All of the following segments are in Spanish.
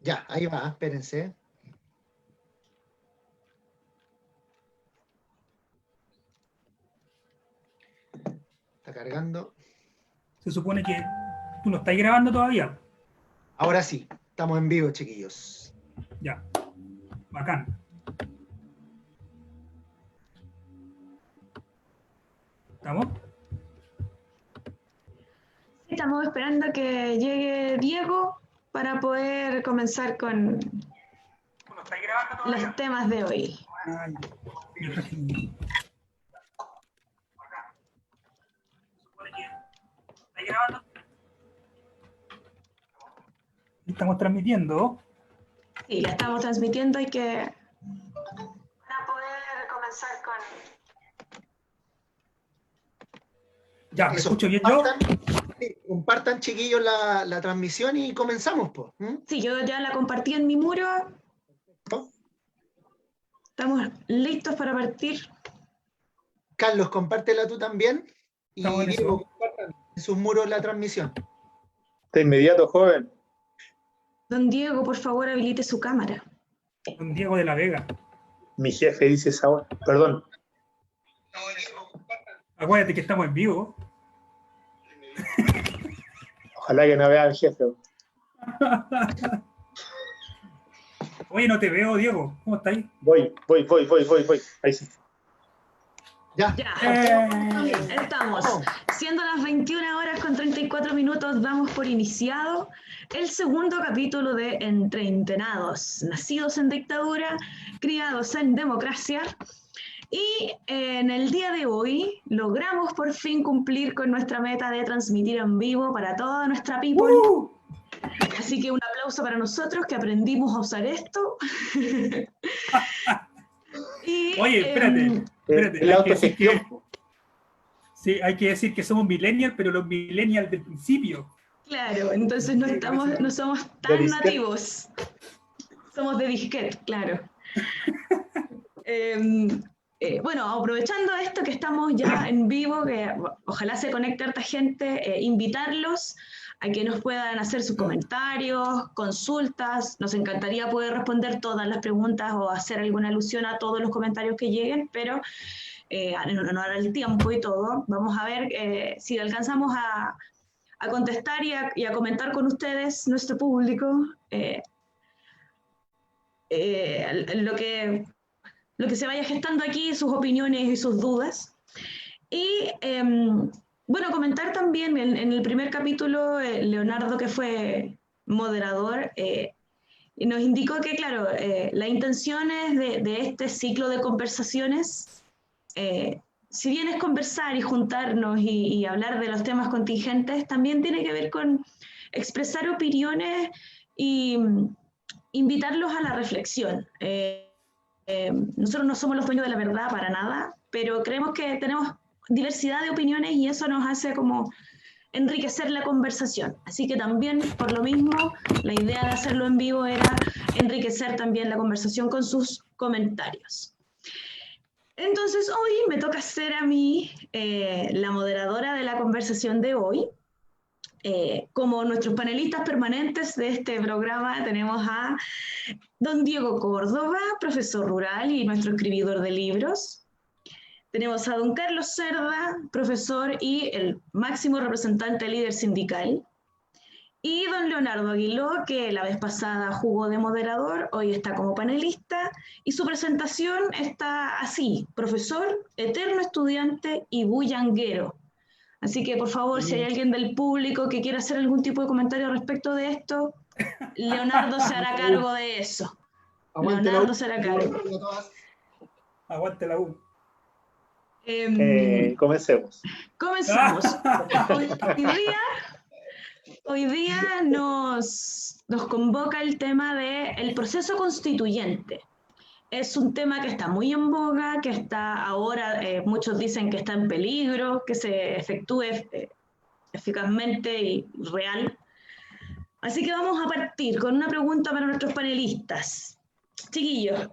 Ya, ahí va, espérense. Está cargando. Se supone que tú no estás grabando todavía. Ahora sí, estamos en vivo, chiquillos. Ya, bacán. ¿Estamos? Estamos esperando que llegue Diego para poder comenzar con ¿Tú no estás grabando todavía? los temas de hoy. Ay, mientras que- Se supone que estás grabando. Estamos transmitiendo. Sí, ya estamos transmitiendo y que para poder comenzar con... Ya, ¿me Eso, escucho bien yo? compartan, chiquillos, la transmisión y comenzamos, pues. Sí, yo ya la compartí en mi muro. ¿No? Estamos listos para partir. Carlos, compártela tú también. Y Estamos en Diego, eso. compartan en sus muros la transmisión. De inmediato, joven. Don Diego, por favor, habilite su cámara. Don Diego de la Vega. Mi jefe dice esa hora. Perdón. Acuérdate que estamos en vivo. Ojalá que no vea al jefe. Oye, no te veo, Diego. ¿Cómo estás ahí? Voy. Ahí sí. Ya. Estamos. Siendo las 21 horas con 34 minutos, damos por iniciado el segundo capítulo de Entrenados, nacidos en dictadura, criados en democracia. Y en el día de hoy logramos por fin cumplir con nuestra meta de transmitir en vivo para toda nuestra people. Así que un aplauso para nosotros que aprendimos a usar esto. Y, Oye, espérate. La Hay que decir autogestión. sí, hay que decir que somos millennials, pero los millennials del principio. Claro, entonces no somos tan nativos. Somos de disquete, claro. Bueno, aprovechando esto que estamos ya en vivo, que ojalá se conecte harta gente, invitarlos a que nos puedan hacer sus comentarios, consultas. Nos encantaría poder responder todas las preguntas o hacer alguna alusión a todos los comentarios que lleguen, pero en honor al tiempo y todo, vamos a ver si alcanzamos a contestar y a comentar con ustedes, nuestro público, lo que se vaya gestando aquí, sus opiniones y sus dudas. Y bueno, comentar también en el primer capítulo, Leonardo, que fue moderador, nos indicó que, claro, las intenciones de este ciclo de conversaciones, si bien es conversar y juntarnos y hablar de los temas contingentes, también tiene que ver con expresar opiniones y invitarlos a la reflexión. Nosotros no somos los dueños de la verdad para nada, pero creemos que tenemos diversidad de opiniones y eso nos hace como enriquecer la conversación. Así que también, por lo mismo, la idea de hacerlo en vivo era enriquecer también la conversación con sus comentarios. Entonces, hoy me toca ser a mí la moderadora de la conversación de hoy. Como nuestros panelistas permanentes de este programa tenemos a don Diego Córdoba, profesor rural y nuestro escribidor de libros. Tenemos a don Carlos Cerda, profesor y el máximo representante líder sindical. Y don Leonardo Aguiló, que la vez pasada jugó de moderador, hoy está como panelista, y su presentación está así: profesor, eterno estudiante y bullanguero. Así que, por favor, si hay alguien del público que quiera hacer algún tipo de comentario respecto de esto, Leonardo se hará cargo de eso. Aguante Leonardo se hará cargo. Aguante la U. Comencemos. Comenzamos. Hoy día nos convoca el tema del proceso constituyente. Es un tema que está muy en boga, que está ahora, muchos dicen que está en peligro, que se efectúe eficazmente y real. Así que vamos a partir con una pregunta para nuestros panelistas. Chiquillos,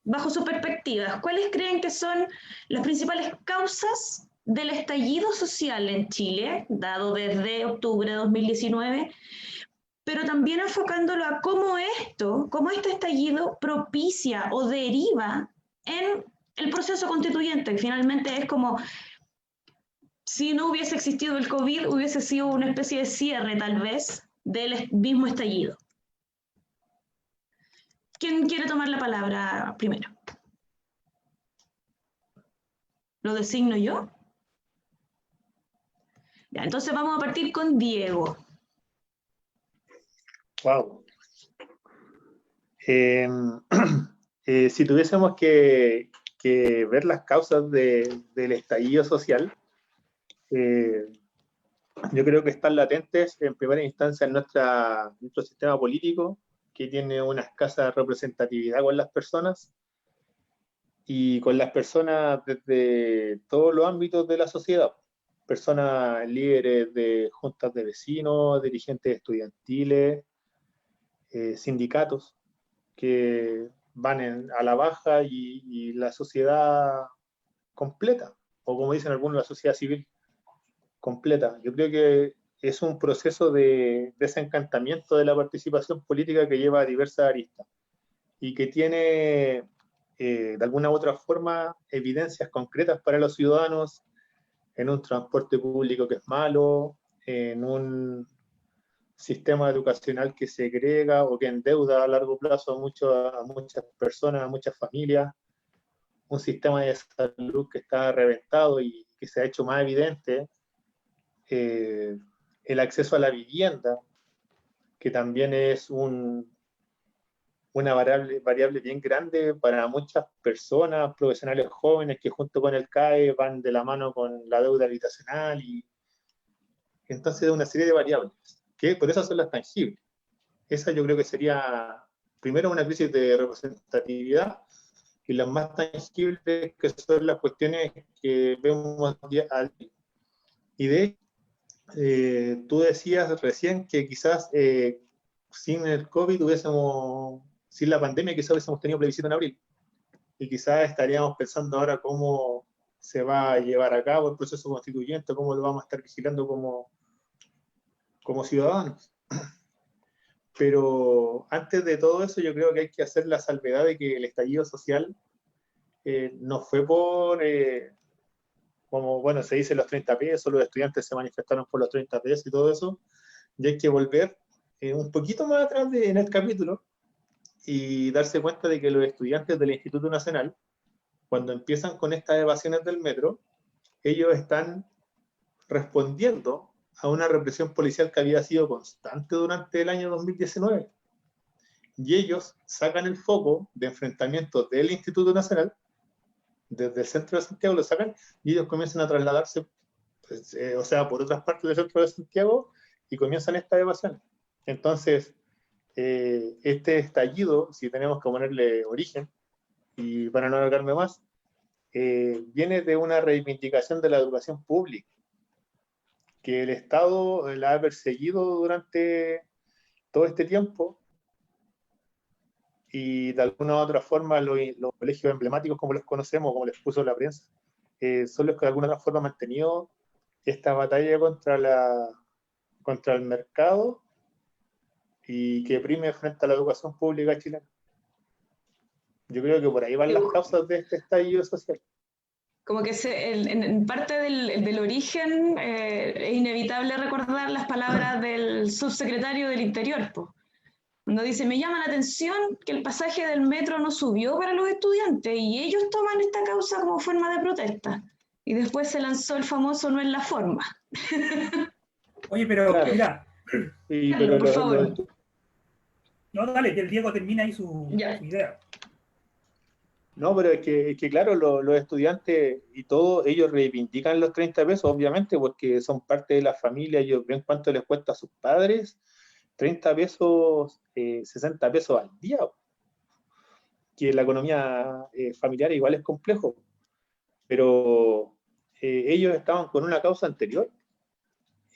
bajo sus perspectivas, ¿cuáles creen que son las principales causas del estallido social en Chile, dado desde octubre de 2019, pero también enfocándolo a cómo este estallido propicia o deriva en el proceso constituyente, que finalmente es como si no hubiese existido el COVID, hubiese sido una especie de cierre tal vez del mismo estallido. ¿Quién quiere tomar la palabra primero? ¿Lo designo yo? Ya, entonces vamos a partir con Diego. Wow. Si tuviésemos que ver las causas del estallido social, yo creo que están latentes en primera instancia en nuestro sistema político, que tiene una escasa representatividad con las personas, y con las personas desde todos los ámbitos de la sociedad. Personas líderes de juntas de vecinos, dirigentes estudiantiles, sindicatos que van a la baja y la sociedad completa, o como dicen algunos, la sociedad civil completa. Yo creo que es un proceso de desencantamiento de la participación política que lleva a diversas aristas y que tiene de alguna u otra forma evidencias concretas para los ciudadanos en un transporte público que es malo, en un sistema educacional que segrega o que endeuda a largo plazo a muchas personas, a muchas familias, un sistema de salud que está reventado y que se ha hecho más evidente, el acceso a la vivienda, que también es una variable bien grande para muchas personas, profesionales jóvenes que junto con el CAE van de la mano con la deuda habitacional, y entonces una serie de variables, que por eso son las tangibles. Esa yo creo que sería, primero, una crisis de representatividad, y las más tangibles que son las cuestiones que vemos día a día. Y tú decías recién que quizás sin el COVID sin la pandemia quizás hubiésemos tenido plebiscito en abril, y quizás estaríamos pensando ahora cómo se va a llevar a cabo el proceso constituyente, cómo lo vamos a estar vigilando como ciudadanos. Pero antes de todo eso, yo creo que hay que hacer la salvedad de que el estallido social no fue como bueno, se dice los 30 pesos, los estudiantes se manifestaron por los 30 pesos y todo eso, y hay que volver un poquito más atrás en el capítulo y darse cuenta de que los estudiantes del Instituto Nacional, cuando empiezan con estas evasiones del metro, ellos están respondiendo a una represión policial que había sido constante durante el año 2019. Y ellos sacan el foco de enfrentamiento del Instituto Nacional, desde el centro de Santiago lo sacan, y ellos comienzan a trasladarse, pues, por otras partes del centro de Santiago, y comienzan estas evasiones. Entonces, este estallido, si tenemos que ponerle origen, y para no alargarme más, viene de una reivindicación de la educación pública, que el Estado la ha perseguido durante todo este tiempo, y de alguna u otra forma los colegios emblemáticos, como los conocemos, como les puso la prensa, son los que de alguna u otra forma han mantenido esta batalla contra el mercado y que prime frente a la educación pública chilena. Yo creo que por ahí van las causas de este estallido social. Como que en parte del origen es inevitable recordar las palabras del subsecretario del Interior, po. Cuando dice, me llama la atención que el pasaje del metro no subió para los estudiantes y ellos toman esta causa como forma de protesta. Y después se lanzó el famoso no es la forma. Oye, pero Claro. mira, Sí, Dale, pero por favor. no, dale, que el Diego termina ahí su idea. No, pero es que claro, los estudiantes y todo, ellos reivindican los 30 pesos, obviamente, porque son parte de la familia, ellos ven cuánto les cuesta a sus padres, 30 pesos, 60 pesos al día, que la economía familiar igual es complejo, pero ellos estaban con una causa anterior,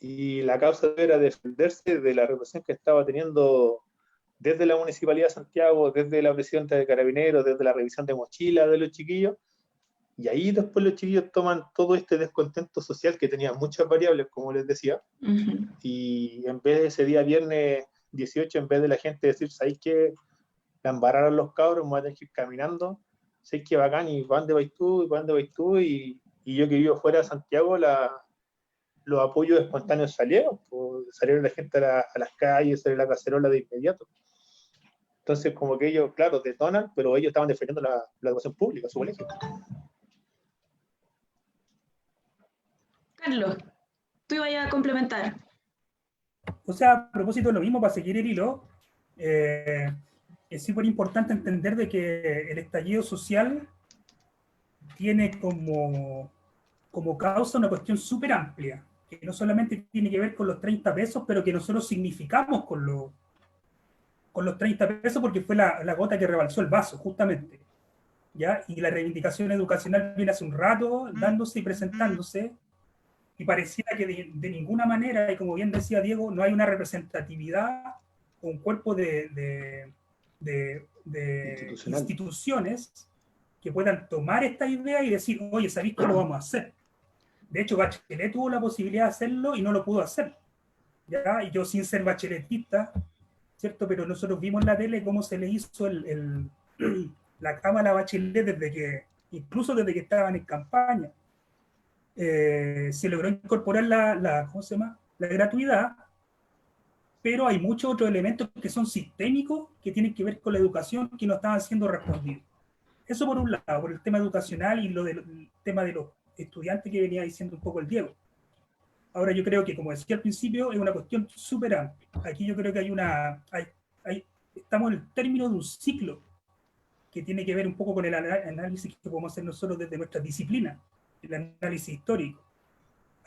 y la causa era defenderse de la represión que estaba teniendo desde la Municipalidad de Santiago, desde la presidenta de Carabineros, desde la revisión de mochilas de los chiquillos, y ahí después los chiquillos toman todo este descontento social que tenía muchas variables, como les decía, y en vez de ese día viernes 18, en vez de la gente decir, ¿sabéis qué? La embarraron los cabros, me voy a tener que ir caminando, ¿sabéis qué bacán? ¿Y para dónde vais tú? ¿Y para dónde vais tú? Y yo que vivo fuera de Santiago, los apoyos espontáneos salieron, pues, salieron la gente a las calles, salió la cacerola de inmediato. Entonces, como que ellos, claro, detonan, pero ellos estaban defendiendo la educación pública, su colegio. Carlos, tú ibas a complementar. O sea, a propósito de lo mismo, para seguir el hilo, es súper importante entender de que el estallido social tiene como causa una cuestión súper amplia, que no solamente tiene que ver con los 30 pesos, pero que nosotros significamos con los 30 pesos porque fue la gota que rebalsó el vaso, justamente. ¿Ya? Y la reivindicación educacional viene hace un rato dándose y presentándose, y pareciera que de ninguna manera, y como bien decía Diego, no hay una representatividad o un cuerpo de instituciones que puedan tomar esta idea y decir, oye, ¿sabéis que lo vamos a hacer? De hecho, Bachelet tuvo la posibilidad de hacerlo y no lo pudo hacer. ¿Ya? Y yo, sin ser bacheletista, ¿cierto? Pero nosotros vimos en la tele cómo se le hizo la cama a la Bachelet incluso desde que estaban en campaña. Se logró incorporar ¿cómo se llama? La gratuidad, pero hay muchos otros elementos que son sistémicos, que tienen que ver con la educación, que no estaban siendo respondidos. Eso por un lado, por el tema educacional y el tema de los estudiantes que venía diciendo un poco el Diego. Ahora yo creo que, como decía al principio, es una cuestión súper amplia. Aquí yo creo que estamos en el término de un ciclo que tiene que ver un poco con el análisis que podemos hacer nosotros desde nuestra disciplina, el análisis histórico.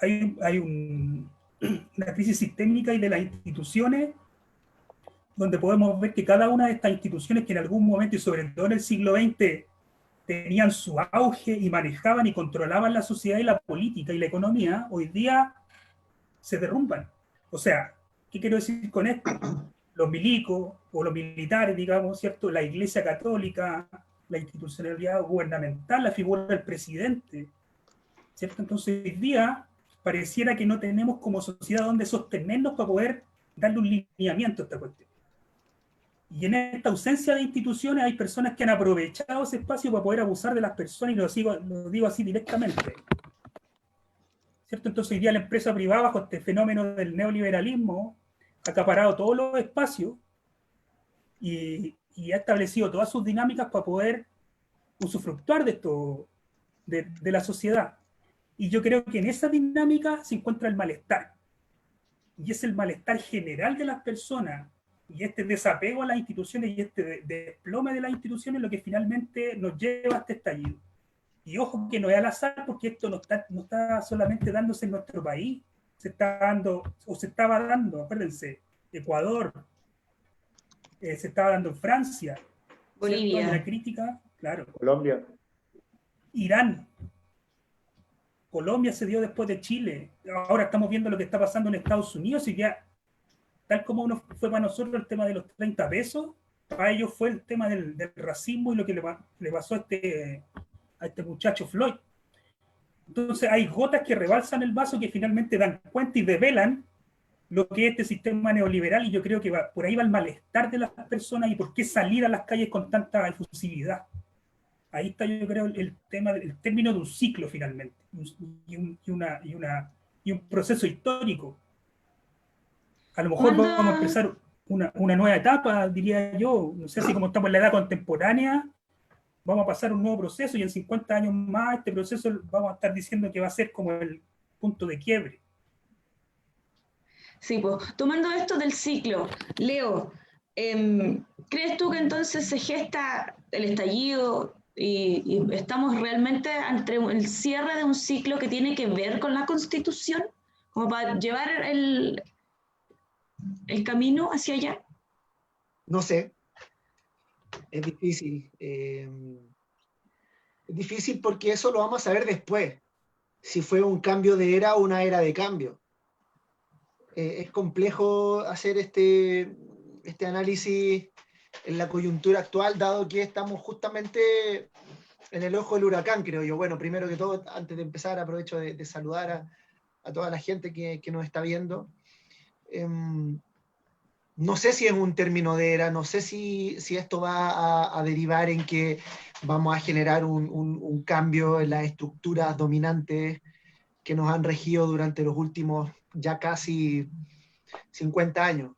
Hay una crisis sistémica y de las instituciones, donde podemos ver que cada una de estas instituciones que en algún momento, y sobre todo en el siglo XX, tenían su auge y manejaban y controlaban la sociedad y la política y la economía, hoy día se derrumban. O sea, ¿qué quiero decir con esto? Los milicos o los militares, digamos, ¿cierto? La Iglesia Católica, la institucionalidad gubernamental, la figura del presidente, ¿cierto? Entonces hoy día pareciera que no tenemos como sociedad donde sostenernos para poder darle un lineamiento a esta cuestión. Y en esta ausencia de instituciones hay personas que han aprovechado ese espacio para poder abusar de las personas, y lo digo así directamente. ¿Cierto? Entonces hoy día la empresa privada, bajo este fenómeno del neoliberalismo, ha acaparado todos los espacios y ha establecido todas sus dinámicas para poder usufructuar de esto, de la sociedad. Y yo creo que en esa dinámica se encuentra el malestar. Y es el malestar general de las personas, y este desapego a las instituciones y este desplome de las instituciones lo que finalmente nos lleva a este estallido. Y ojo que no es al azar, porque esto no está solamente dándose en nuestro país, se estaba dando, acuérdense, Ecuador, se estaba dando en Francia, Bolivia, una crítica, claro. Colombia. Irán, Colombia se dio después de Chile, ahora estamos viendo lo que está pasando en Estados Unidos, y ya, tal como fue para nosotros el tema de los 30 pesos, para ellos fue el tema del racismo y lo que le pasó a este muchacho Floyd. Entonces hay gotas que rebalsan el vaso, que finalmente dan cuenta y develan lo que es este sistema neoliberal, y yo creo que por ahí va el malestar de las personas y por qué salir a las calles con tanta efusividad. Ahí está, yo creo, el término de un ciclo finalmente, y un proceso histórico. A lo mejor vamos a empezar una nueva etapa, diría yo, no sé si como estamos en la edad contemporánea, vamos a pasar un nuevo proceso, y en 50 años más este proceso vamos a estar diciendo que va a ser como el punto de quiebre. Sí, pues, tomando esto del ciclo, Leo, ¿crees tú que entonces se gesta el estallido y estamos realmente ante el cierre de un ciclo que tiene que ver con la Constitución, como para llevar el camino hacia allá? No sé. Es difícil. Es difícil porque eso lo vamos a saber después. Si fue un cambio de era o una era de cambio. Es complejo hacer este análisis en la coyuntura actual, dado que estamos justamente en el ojo del huracán, creo yo. Bueno, primero que todo, antes de empezar, aprovecho de saludar a toda la gente que nos está viendo. no sé si es un término de era, no sé si esto va a derivar en que vamos a generar un cambio en las estructuras dominantes que nos han regido durante los últimos ya casi 50 años.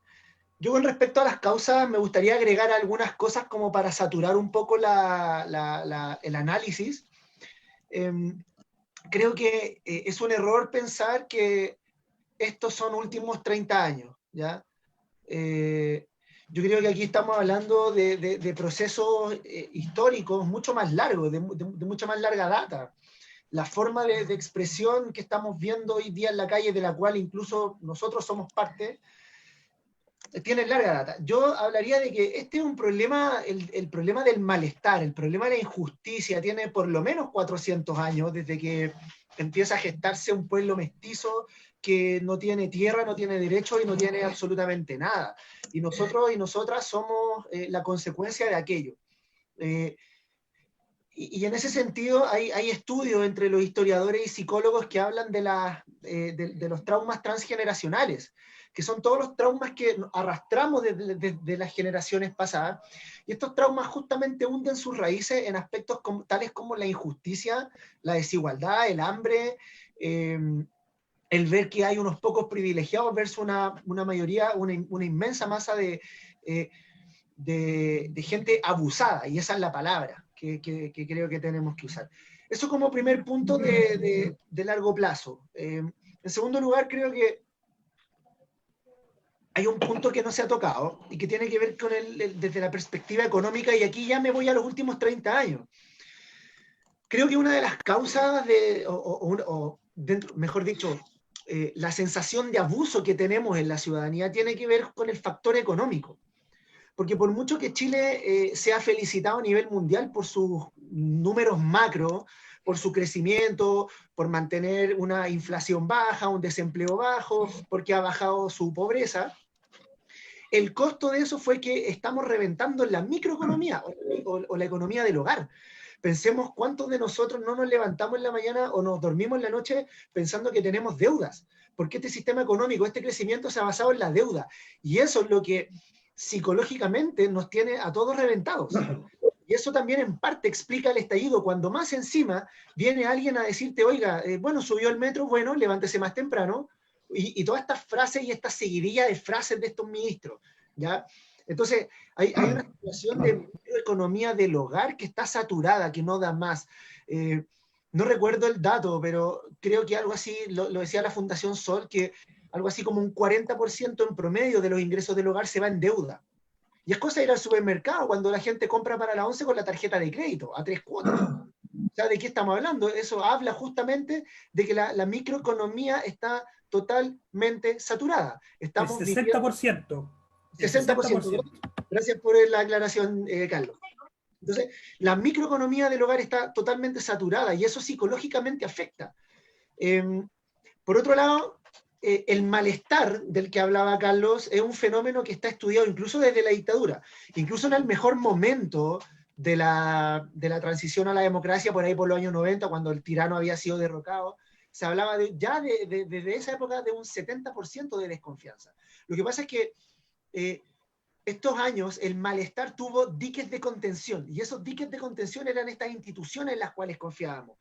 Yo con respecto a las causas me gustaría agregar algunas cosas como para saturar un poco el análisis. Creo que es un error pensar que estos son últimos 30 años, ¿ya? Yo creo que aquí estamos hablando de procesos históricos mucho más largos, de mucha más larga data. La forma de expresión que estamos viendo hoy día en la calle, de la cual incluso nosotros somos parte, tiene larga data. Yo hablaría de que este es un problema, el problema del malestar, el problema de la injusticia, tiene por lo menos 400 años, desde que empieza a gestarse un pueblo mestizo que no tiene tierra, no tiene derechos y no tiene absolutamente nada. Y nosotros y nosotras somos la consecuencia de aquello. Y en ese sentido hay estudios entre los historiadores y psicólogos que hablan de los traumas transgeneracionales, que son todos los traumas que arrastramos de las generaciones pasadas, y estos traumas justamente hunden sus raíces en aspectos tales como la injusticia, la desigualdad, el hambre, el ver que hay unos pocos privilegiados versus una mayoría, una inmensa masa de gente abusada, y esa es la palabra que creo que tenemos que usar. Eso como primer punto de largo plazo. En segundo lugar, creo que hay un punto que no se ha tocado y que tiene que ver con desde la perspectiva económica, y aquí ya me voy a los últimos 30 años. Creo que una de las causas mejor dicho, la sensación de abuso que tenemos en la ciudadanía tiene que ver con el factor económico. Porque por mucho que Chile sea felicitado a nivel mundial por sus números macro, por su crecimiento, por mantener una inflación baja, un desempleo bajo, porque ha bajado su pobreza, el costo de eso fue que estamos reventando en la microeconomía o la economía del hogar. Pensemos cuántos de nosotros no nos levantamos en la mañana o nos dormimos en la noche pensando que tenemos deudas, porque este sistema económico, este crecimiento se ha basado en la deuda, y eso es lo que psicológicamente nos tiene a todos reventados. Y eso también en parte explica el estallido, cuando más encima viene alguien a decirte, oiga, bueno, subió el metro, bueno, levántese más temprano, y todas estas frases y esta seguidilla de frases de estos ministros, ¿ya? Entonces, hay una situación de economía del hogar que está saturada, que no da más. No recuerdo el dato, pero creo que algo así, lo decía la Fundación Sol, que algo así como un 40% en promedio de los ingresos del hogar se va en deuda. Y es cosa de ir al supermercado cuando la gente compra para la 11 con la tarjeta de crédito, a 3 cuotas. O sea, ¿de qué estamos hablando? Eso habla justamente de que la microeconomía está totalmente saturada. Estamos el 60%. 60%. Gracias por la aclaración, Carlos. Entonces, la microeconomía del hogar está totalmente saturada y eso psicológicamente afecta. Por otro lado, el malestar del que hablaba Carlos es un fenómeno que está estudiado incluso desde la dictadura, incluso en el mejor momento de la transición a la democracia, por ahí por los años 90, cuando el tirano había sido derrocado, se hablaba desde esa época de un 70% de desconfianza. Lo que pasa es que estos años el malestar tuvo diques de contención, y esos diques de contención eran estas instituciones en las cuales confiábamos,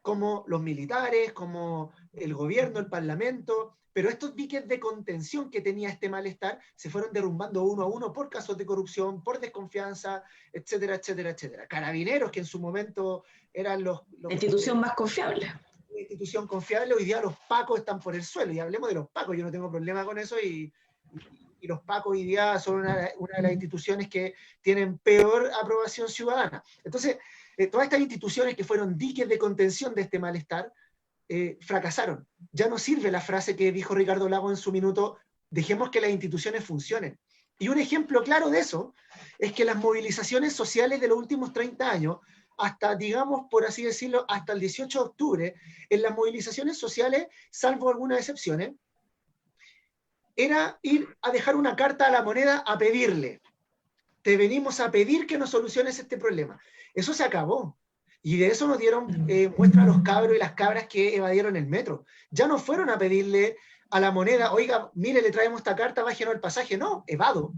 como los militares, como el gobierno, el parlamento, pero estos diques de contención que tenía este malestar se fueron derrumbando uno a uno por casos de corrupción, por desconfianza, etcétera, etcétera, etcétera. Carabineros, que en su momento eran la institución más confiable. Una institución confiable, hoy día los pacos están por el suelo, y hablemos de los pacos, yo no tengo problema con eso, y los pacos hoy día son una de las instituciones que tienen peor aprobación ciudadana. Entonces, todas estas instituciones que fueron diques de contención de este malestar, fracasaron. Ya no sirve la frase que dijo Ricardo Lago en su minuto, dejemos que las instituciones funcionen. Y un ejemplo claro de eso es que las movilizaciones sociales de los últimos 30 años, hasta, digamos, por así decirlo, hasta el 18 de octubre, en las movilizaciones sociales, salvo algunas excepciones, era ir a dejar una carta a la moneda a pedirle, te venimos a pedir que nos soluciones este problema. Eso se acabó. Y de eso nos dieron muestra a los cabros y las cabras que evadieron el metro. Ya no fueron a pedirle a la moneda, oiga, mire, le traemos esta carta, bájenos el pasaje. No, evado.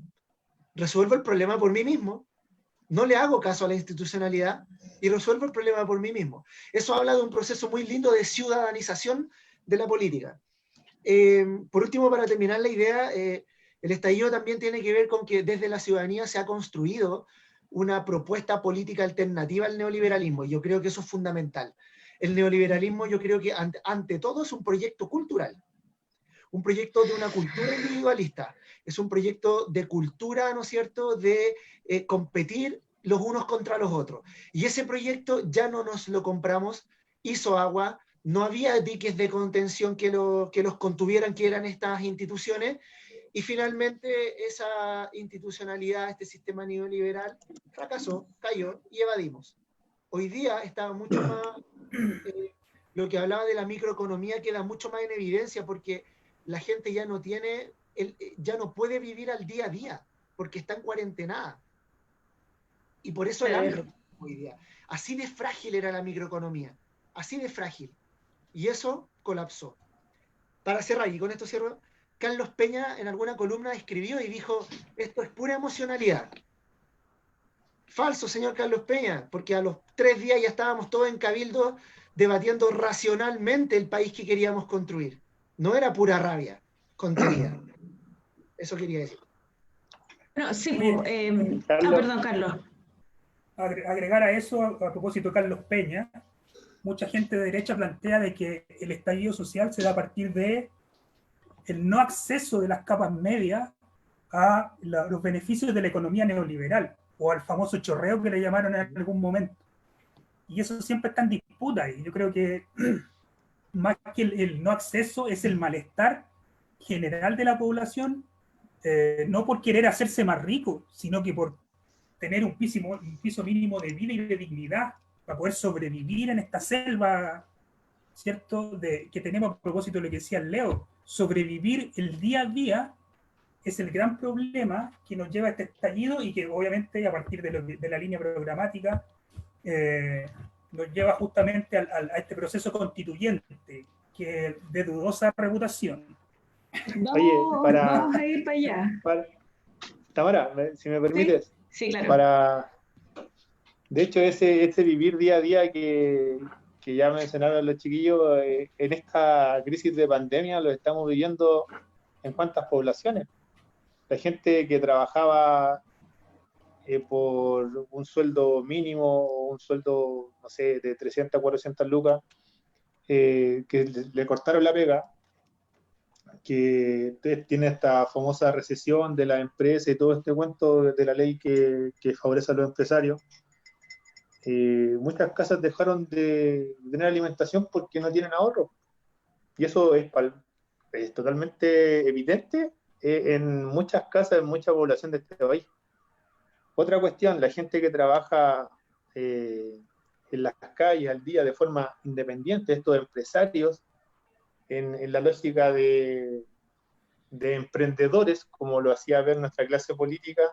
Resuelvo el problema por mí mismo. No le hago caso a la institucionalidad y resuelvo el problema por mí mismo. Eso habla de un proceso muy lindo de ciudadanización de la política. Por último, para terminar la idea, el estallido también tiene que ver con que desde la ciudadanía se ha construido una propuesta política alternativa al neoliberalismo. Yo creo que eso es fundamental. El neoliberalismo, yo creo que ante todo es un proyecto cultural, un proyecto de una cultura individualista, es un proyecto de cultura, ¿no es cierto?, de competir los unos contra los otros. Y ese proyecto ya no nos lo compramos, hizo agua, no había diques de contención que los contuvieran, que eran estas instituciones, y finalmente esa institucionalidad, este sistema neoliberal, fracasó, cayó y evadimos. Hoy día está mucho más, lo que hablaba de la microeconomía queda mucho más en evidencia porque la gente ya no tiene, ya no puede vivir al día a día porque está en cuarentena. Y por eso el hambre hoy día. Así de frágil era la microeconomía, así de frágil. Y eso colapsó. Para cerrar, y con esto cierro, Carlos Peña en alguna columna escribió y dijo, esto es pura emocionalidad. Falso, señor Carlos Peña, porque a los 3 días ya estábamos todos en Cabildo debatiendo racionalmente el país que queríamos construir. No era pura rabia contenida. Eso quería decir. No, sí, Carlos. perdón, Carlos. Agregar a eso, a propósito de Carlos Peña, mucha gente de derecha plantea de que el estallido social se da a partir de el no acceso de las capas medias a los beneficios de la economía neoliberal, o al famoso chorreo que le llamaron en algún momento. Y eso siempre está en disputa, y yo creo que más que el no acceso es el malestar general de la población, no por querer hacerse más rico, sino que por tener un piso mínimo de vida y de dignidad para poder sobrevivir en esta selva, ¿cierto? Que tenemos a propósito de lo que decía Leo, sobrevivir el día a día es el gran problema que nos lleva a este estallido y que obviamente a partir de la línea programática nos lleva justamente a este proceso constituyente que es de dudosa reputación. Vamos a ir para allá. Tamara, si me permites. Sí, claro. De hecho, ese vivir día a día que ya mencionaron los chiquillos, en esta crisis de pandemia lo estamos viviendo en cuántas poblaciones. La gente que trabajaba por un sueldo mínimo o un sueldo, no sé, de 300, 400 lucas, que le cortaron la pega, que tiene esta famosa recesión de la empresa y todo este cuento de la ley que favorece a los empresarios. Muchas casas dejaron de tener alimentación porque no tienen ahorro. Y eso es totalmente evidente en muchas casas, en mucha población de este país. Otra cuestión, la gente que trabaja en las calles al día de forma independiente, estos empresarios, en la lógica de emprendedores, como lo hacía ver nuestra clase política,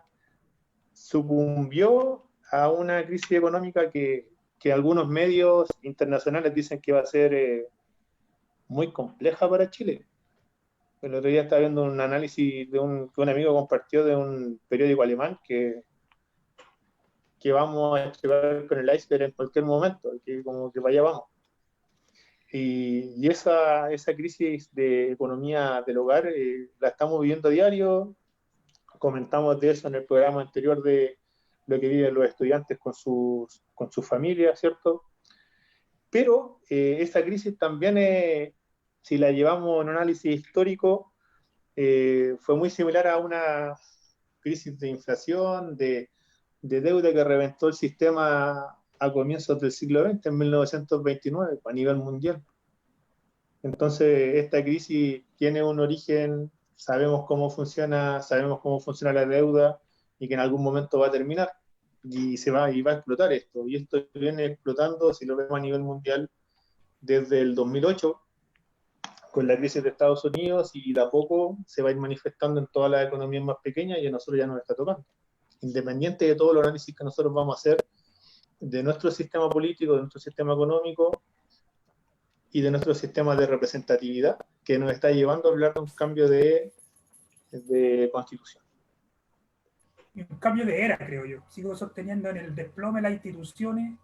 sucumbió a una crisis económica que algunos medios internacionales dicen que va a ser muy compleja para Chile. El otro día estaba viendo un análisis que un amigo compartió de un periódico alemán que vamos a llegar con el iceberg en cualquier momento, que como que vaya vamos. Y esa crisis de economía del hogar la estamos viviendo a diario. Comentamos de eso en el programa anterior de lo que viven los estudiantes con sus familias, ¿cierto? Pero esa crisis también, si la llevamos en un análisis histórico, fue muy similar a una crisis de inflación, de deuda que reventó el sistema a comienzos del siglo XX, en 1929, a nivel mundial. Entonces, esta crisis tiene un origen, sabemos cómo funciona la deuda y que en algún momento va a terminar y va a explotar esto. Y esto viene explotando, si lo vemos a nivel mundial, desde el 2008, con la crisis de Estados Unidos, y de a poco se va a ir manifestando en todas las economías más pequeñas y a nosotros ya nos está tocando. Independiente de todo el análisis que nosotros vamos a hacer de nuestro sistema político, de nuestro sistema económico, y de nuestro sistema de representatividad, que nos está llevando a hablar de un cambio de constitución. Un cambio de era, creo yo. Sigo sosteniendo en el desplome de las instituciones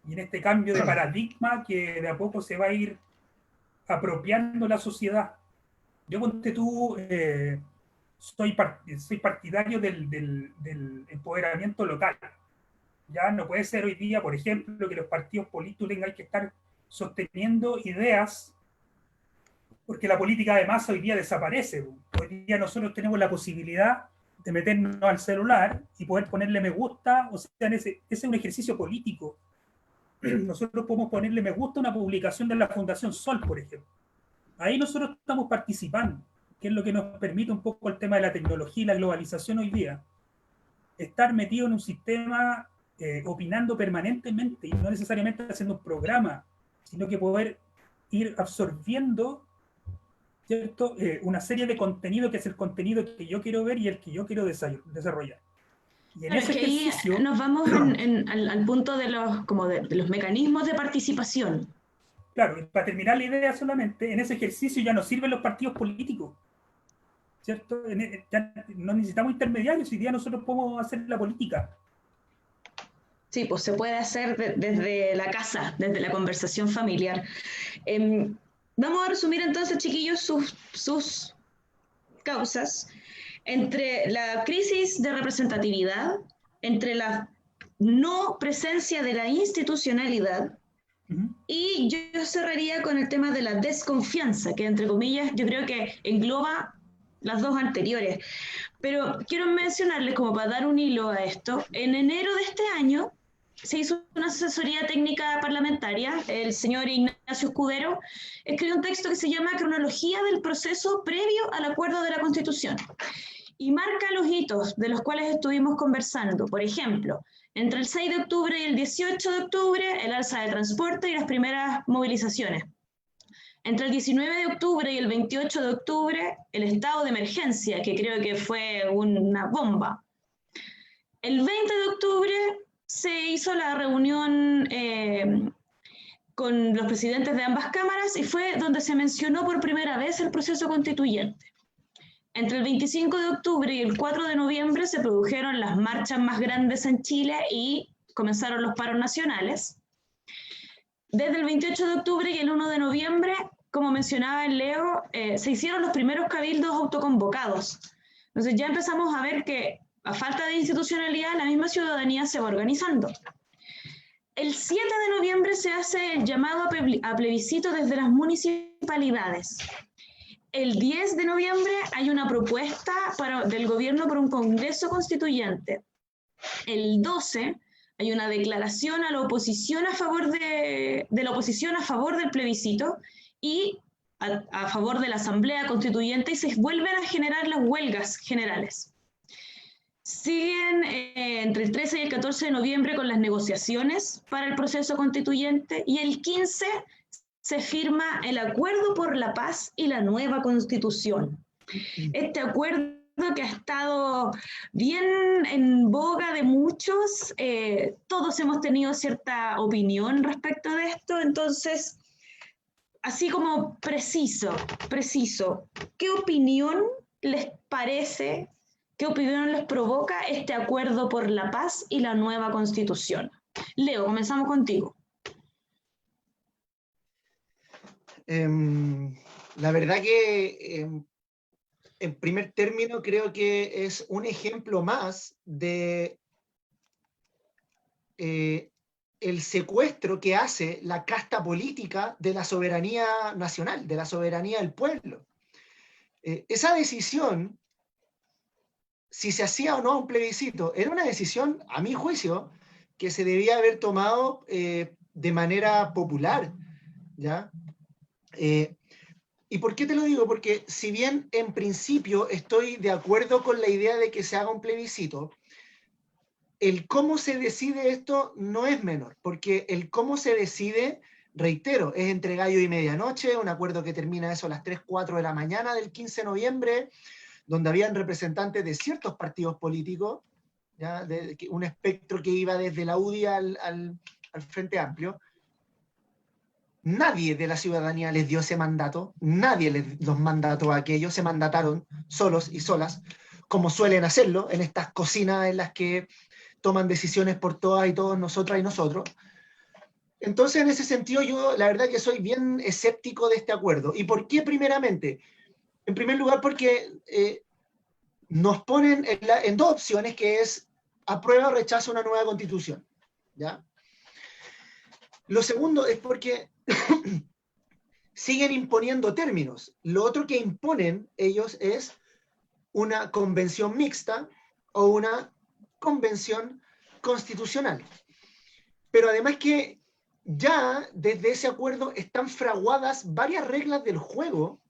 y en este cambio de paradigma que de a poco se va a ir apropiando la sociedad. Yo, ponte tú, soy partidario del empoderamiento local. Ya no puede ser hoy día, por ejemplo, que los partidos políticos tengan que estar sosteniendo ideas, porque la política de masa hoy día desaparece. Hoy día nosotros tenemos la posibilidad de meternos al celular y poder ponerle me gusta, o sea, ese es un ejercicio político. Nosotros podemos ponerle me gusta a una publicación de la Fundación Sol, por ejemplo. Ahí nosotros estamos participando, que es lo que nos permite un poco el tema de la tecnología y la globalización hoy día. Estar metido en un sistema opinando permanentemente y no necesariamente haciendo un programa, sino que poder ir absorbiendo, ¿cierto? Una serie de contenido que es el contenido que yo quiero ver y el que yo quiero desarrollar. Y en ese ejercicio ahí nos vamos al punto de los mecanismos de participación. Claro, para terminar la idea solamente, en ese ejercicio ya nos sirven los partidos políticos, ¿cierto? Ya no necesitamos intermediarios, hoy día nosotros podemos hacer la política. Sí, pues se puede hacer desde la casa, desde la conversación familiar. Vamos a resumir entonces, chiquillos, sus causas entre la crisis de representatividad, entre la no presencia de la institucionalidad, y yo cerraría con el tema de la desconfianza, que entre comillas yo creo que engloba las dos anteriores. Pero quiero mencionarles, como para dar un hilo a esto, en enero de este año se hizo una asesoría técnica parlamentaria. El señor Ignacio Escudero escribió un texto que se llama Cronología del proceso previo al acuerdo de la Constitución y marca los hitos de los cuales estuvimos conversando. Por ejemplo, entre el 6 de octubre y el 18 de octubre, el alza de transporte y las primeras movilizaciones. Entre el 19 de octubre y el 28 de octubre, el estado de emergencia, que creo que fue una bomba. El 20 de octubre se hizo la reunión con los presidentes de ambas cámaras y fue donde se mencionó por primera vez el proceso constituyente. Entre el 25 de octubre y el 4 de noviembre se produjeron las marchas más grandes en Chile y comenzaron los paros nacionales. Desde el 28 de octubre y el 1 de noviembre, como mencionaba el Leo, se hicieron los primeros cabildos autoconvocados. Entonces ya empezamos a ver que, a falta de institucionalidad, la misma ciudadanía se va organizando. El 7 de noviembre se hace el llamado a plebiscito desde las municipalidades. El 10 de noviembre hay una propuesta del gobierno por un congreso constituyente. El 12 hay una declaración a la oposición a favor de la oposición a favor del plebiscito y a favor de la asamblea constituyente, y se vuelven a generar las huelgas generales. Siguen entre el 13 y el 14 de noviembre con las negociaciones para el proceso constituyente, y el 15 se firma el Acuerdo por la Paz y la nueva Constitución. Este acuerdo que ha estado bien en boga de muchos, todos hemos tenido cierta opinión respecto de esto, entonces, así como preciso, ¿qué opinión les parece, qué opinión les provoca este Acuerdo por la Paz y la nueva Constitución? Leo, comenzamos contigo. La verdad que en primer término creo que es un ejemplo más de el secuestro que hace la casta política de la soberanía nacional, de la soberanía del pueblo. Esa decisión, si se hacía o no un plebiscito, era una decisión, a mi juicio, que se debía haber tomado de manera popular, ¿ya? ¿Y por qué te lo digo? Porque si bien en principio estoy de acuerdo con la idea de que se haga un plebiscito, el cómo se decide esto no es menor, porque el cómo se decide, reitero, es entre gallo y medianoche, un acuerdo que termina eso a las 3, 4 de la mañana del 15 de noviembre, donde habían representantes de ciertos partidos políticos, ¿ya? Un espectro que iba desde la UDI al Frente Amplio. Nadie de la ciudadanía les dio ese mandato, nadie los mandató a aquellos, se mandataron solos y solas, como suelen hacerlo en estas cocinas en las que toman decisiones por todas y todos, nosotras y nosotros. Entonces, en ese sentido, yo la verdad que soy bien escéptico de este acuerdo. ¿Y por qué primeramente? En primer lugar, porque nos ponen en dos opciones, que es aprueba o rechaza una nueva constitución, ¿ya? Lo segundo es porque siguen imponiendo términos. Lo otro que imponen ellos es una convención mixta o una convención constitucional. Pero además que ya desde ese acuerdo están fraguadas varias reglas del juego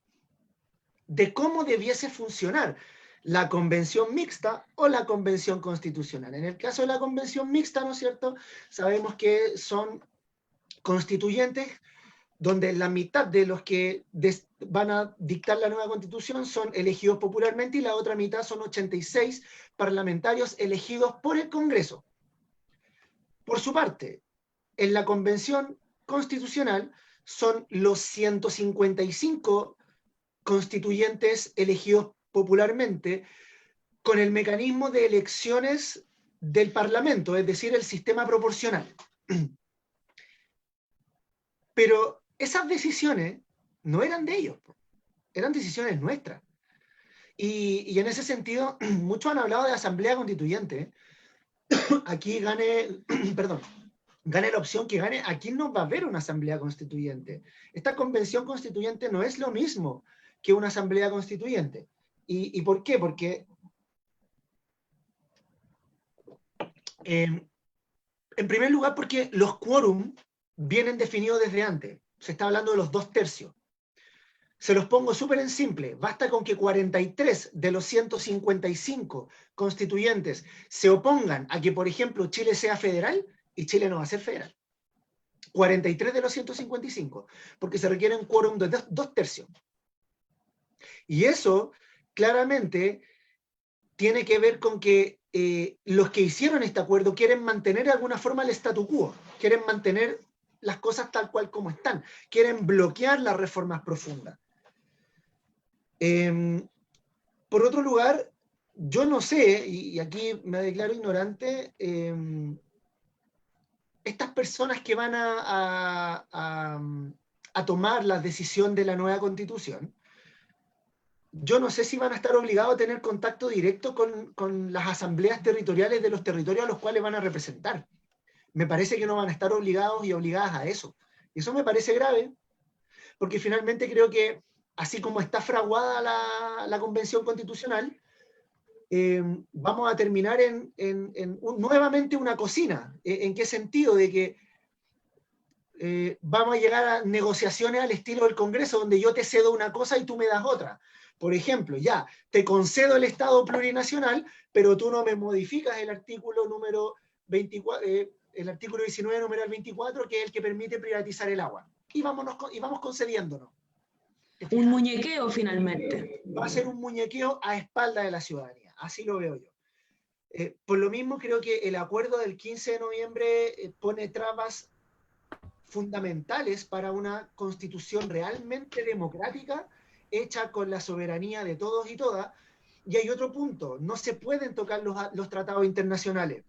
de cómo debiese funcionar la convención mixta o la convención constitucional. En el caso de la convención mixta, ¿no es cierto?, sabemos que son constituyentes donde la mitad de los que van a dictar la nueva constitución son elegidos popularmente y la otra mitad son 86 parlamentarios elegidos por el Congreso. Por su parte, en la convención constitucional son los 155 constituyentes elegidos popularmente con el mecanismo de elecciones del Parlamento, es decir, el sistema proporcional. Pero esas decisiones no eran de ellos, eran decisiones nuestras. Y en ese sentido, muchos han hablado de asamblea constituyente. Aquí gane la opción que gane, aquí no va a haber una asamblea constituyente. Esta convención constituyente no es lo mismo que una asamblea constituyente. ¿Y por qué? Porque en primer lugar, porque los quórum vienen definidos desde antes. Se está hablando de los 2/3. Se los pongo súper en simple. Basta con que 43 de los 155 constituyentes se opongan a que, por ejemplo, Chile sea federal, y Chile no va a ser federal. 43 de los 155, porque se requiere un quórum de 2/3. Y eso, claramente, tiene que ver con que los que hicieron este acuerdo quieren mantener de alguna forma el statu quo, quieren mantener las cosas tal cual como están, quieren bloquear las reformas profundas. Por otro lugar, yo no sé, y aquí me declaro ignorante, estas personas que van a tomar la decisión de la nueva constitución, yo no sé si van a estar obligados a tener contacto directo con las asambleas territoriales de los territorios a los cuales van a representar. Me parece que no van a estar obligados y obligadas a eso. Y eso me parece grave, porque finalmente creo que, así como está fraguada la Convención Constitucional, vamos a terminar nuevamente una cocina. ¿En qué sentido? De que vamos a llegar a negociaciones al estilo del Congreso, donde yo te cedo una cosa y tú me das otra. Por ejemplo, ya, te concedo el Estado plurinacional, pero tú no me modificas el artículo número 24, el artículo 19, numeral 24, que es el que permite privatizar el agua. Y vamos concediéndonos. Un muñequeo, finalmente. Va a ser un muñequeo a espaldas de la ciudadanía. Así lo veo yo. Por lo mismo, creo que el acuerdo del 15 de noviembre pone trabas fundamentales para una constitución realmente democrática, hecha con la soberanía de todos y todas. Y hay otro punto, no se pueden tocar los tratados internacionales,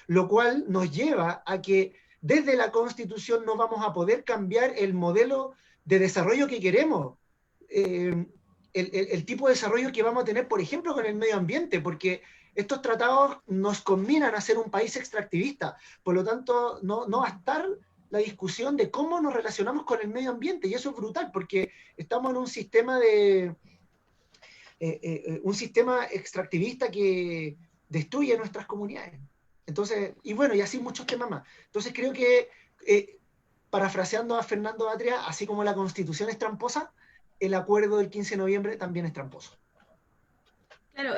lo cual nos lleva a que desde la Constitución no vamos a poder cambiar el modelo de desarrollo que queremos, el tipo de desarrollo que vamos a tener, por ejemplo, con el medio ambiente, porque estos tratados nos combinan a ser un país extractivista, por lo tanto no va a estar la discusión de cómo nos relacionamos con el medio ambiente, y eso es brutal, porque estamos en un sistema extractivista que destruye nuestras comunidades. Entonces, y bueno, y así muchos temas más. Entonces creo que, parafraseando a Fernando Atria, así como la Constitución es tramposa, el acuerdo del 15 de noviembre también es tramposo. Claro,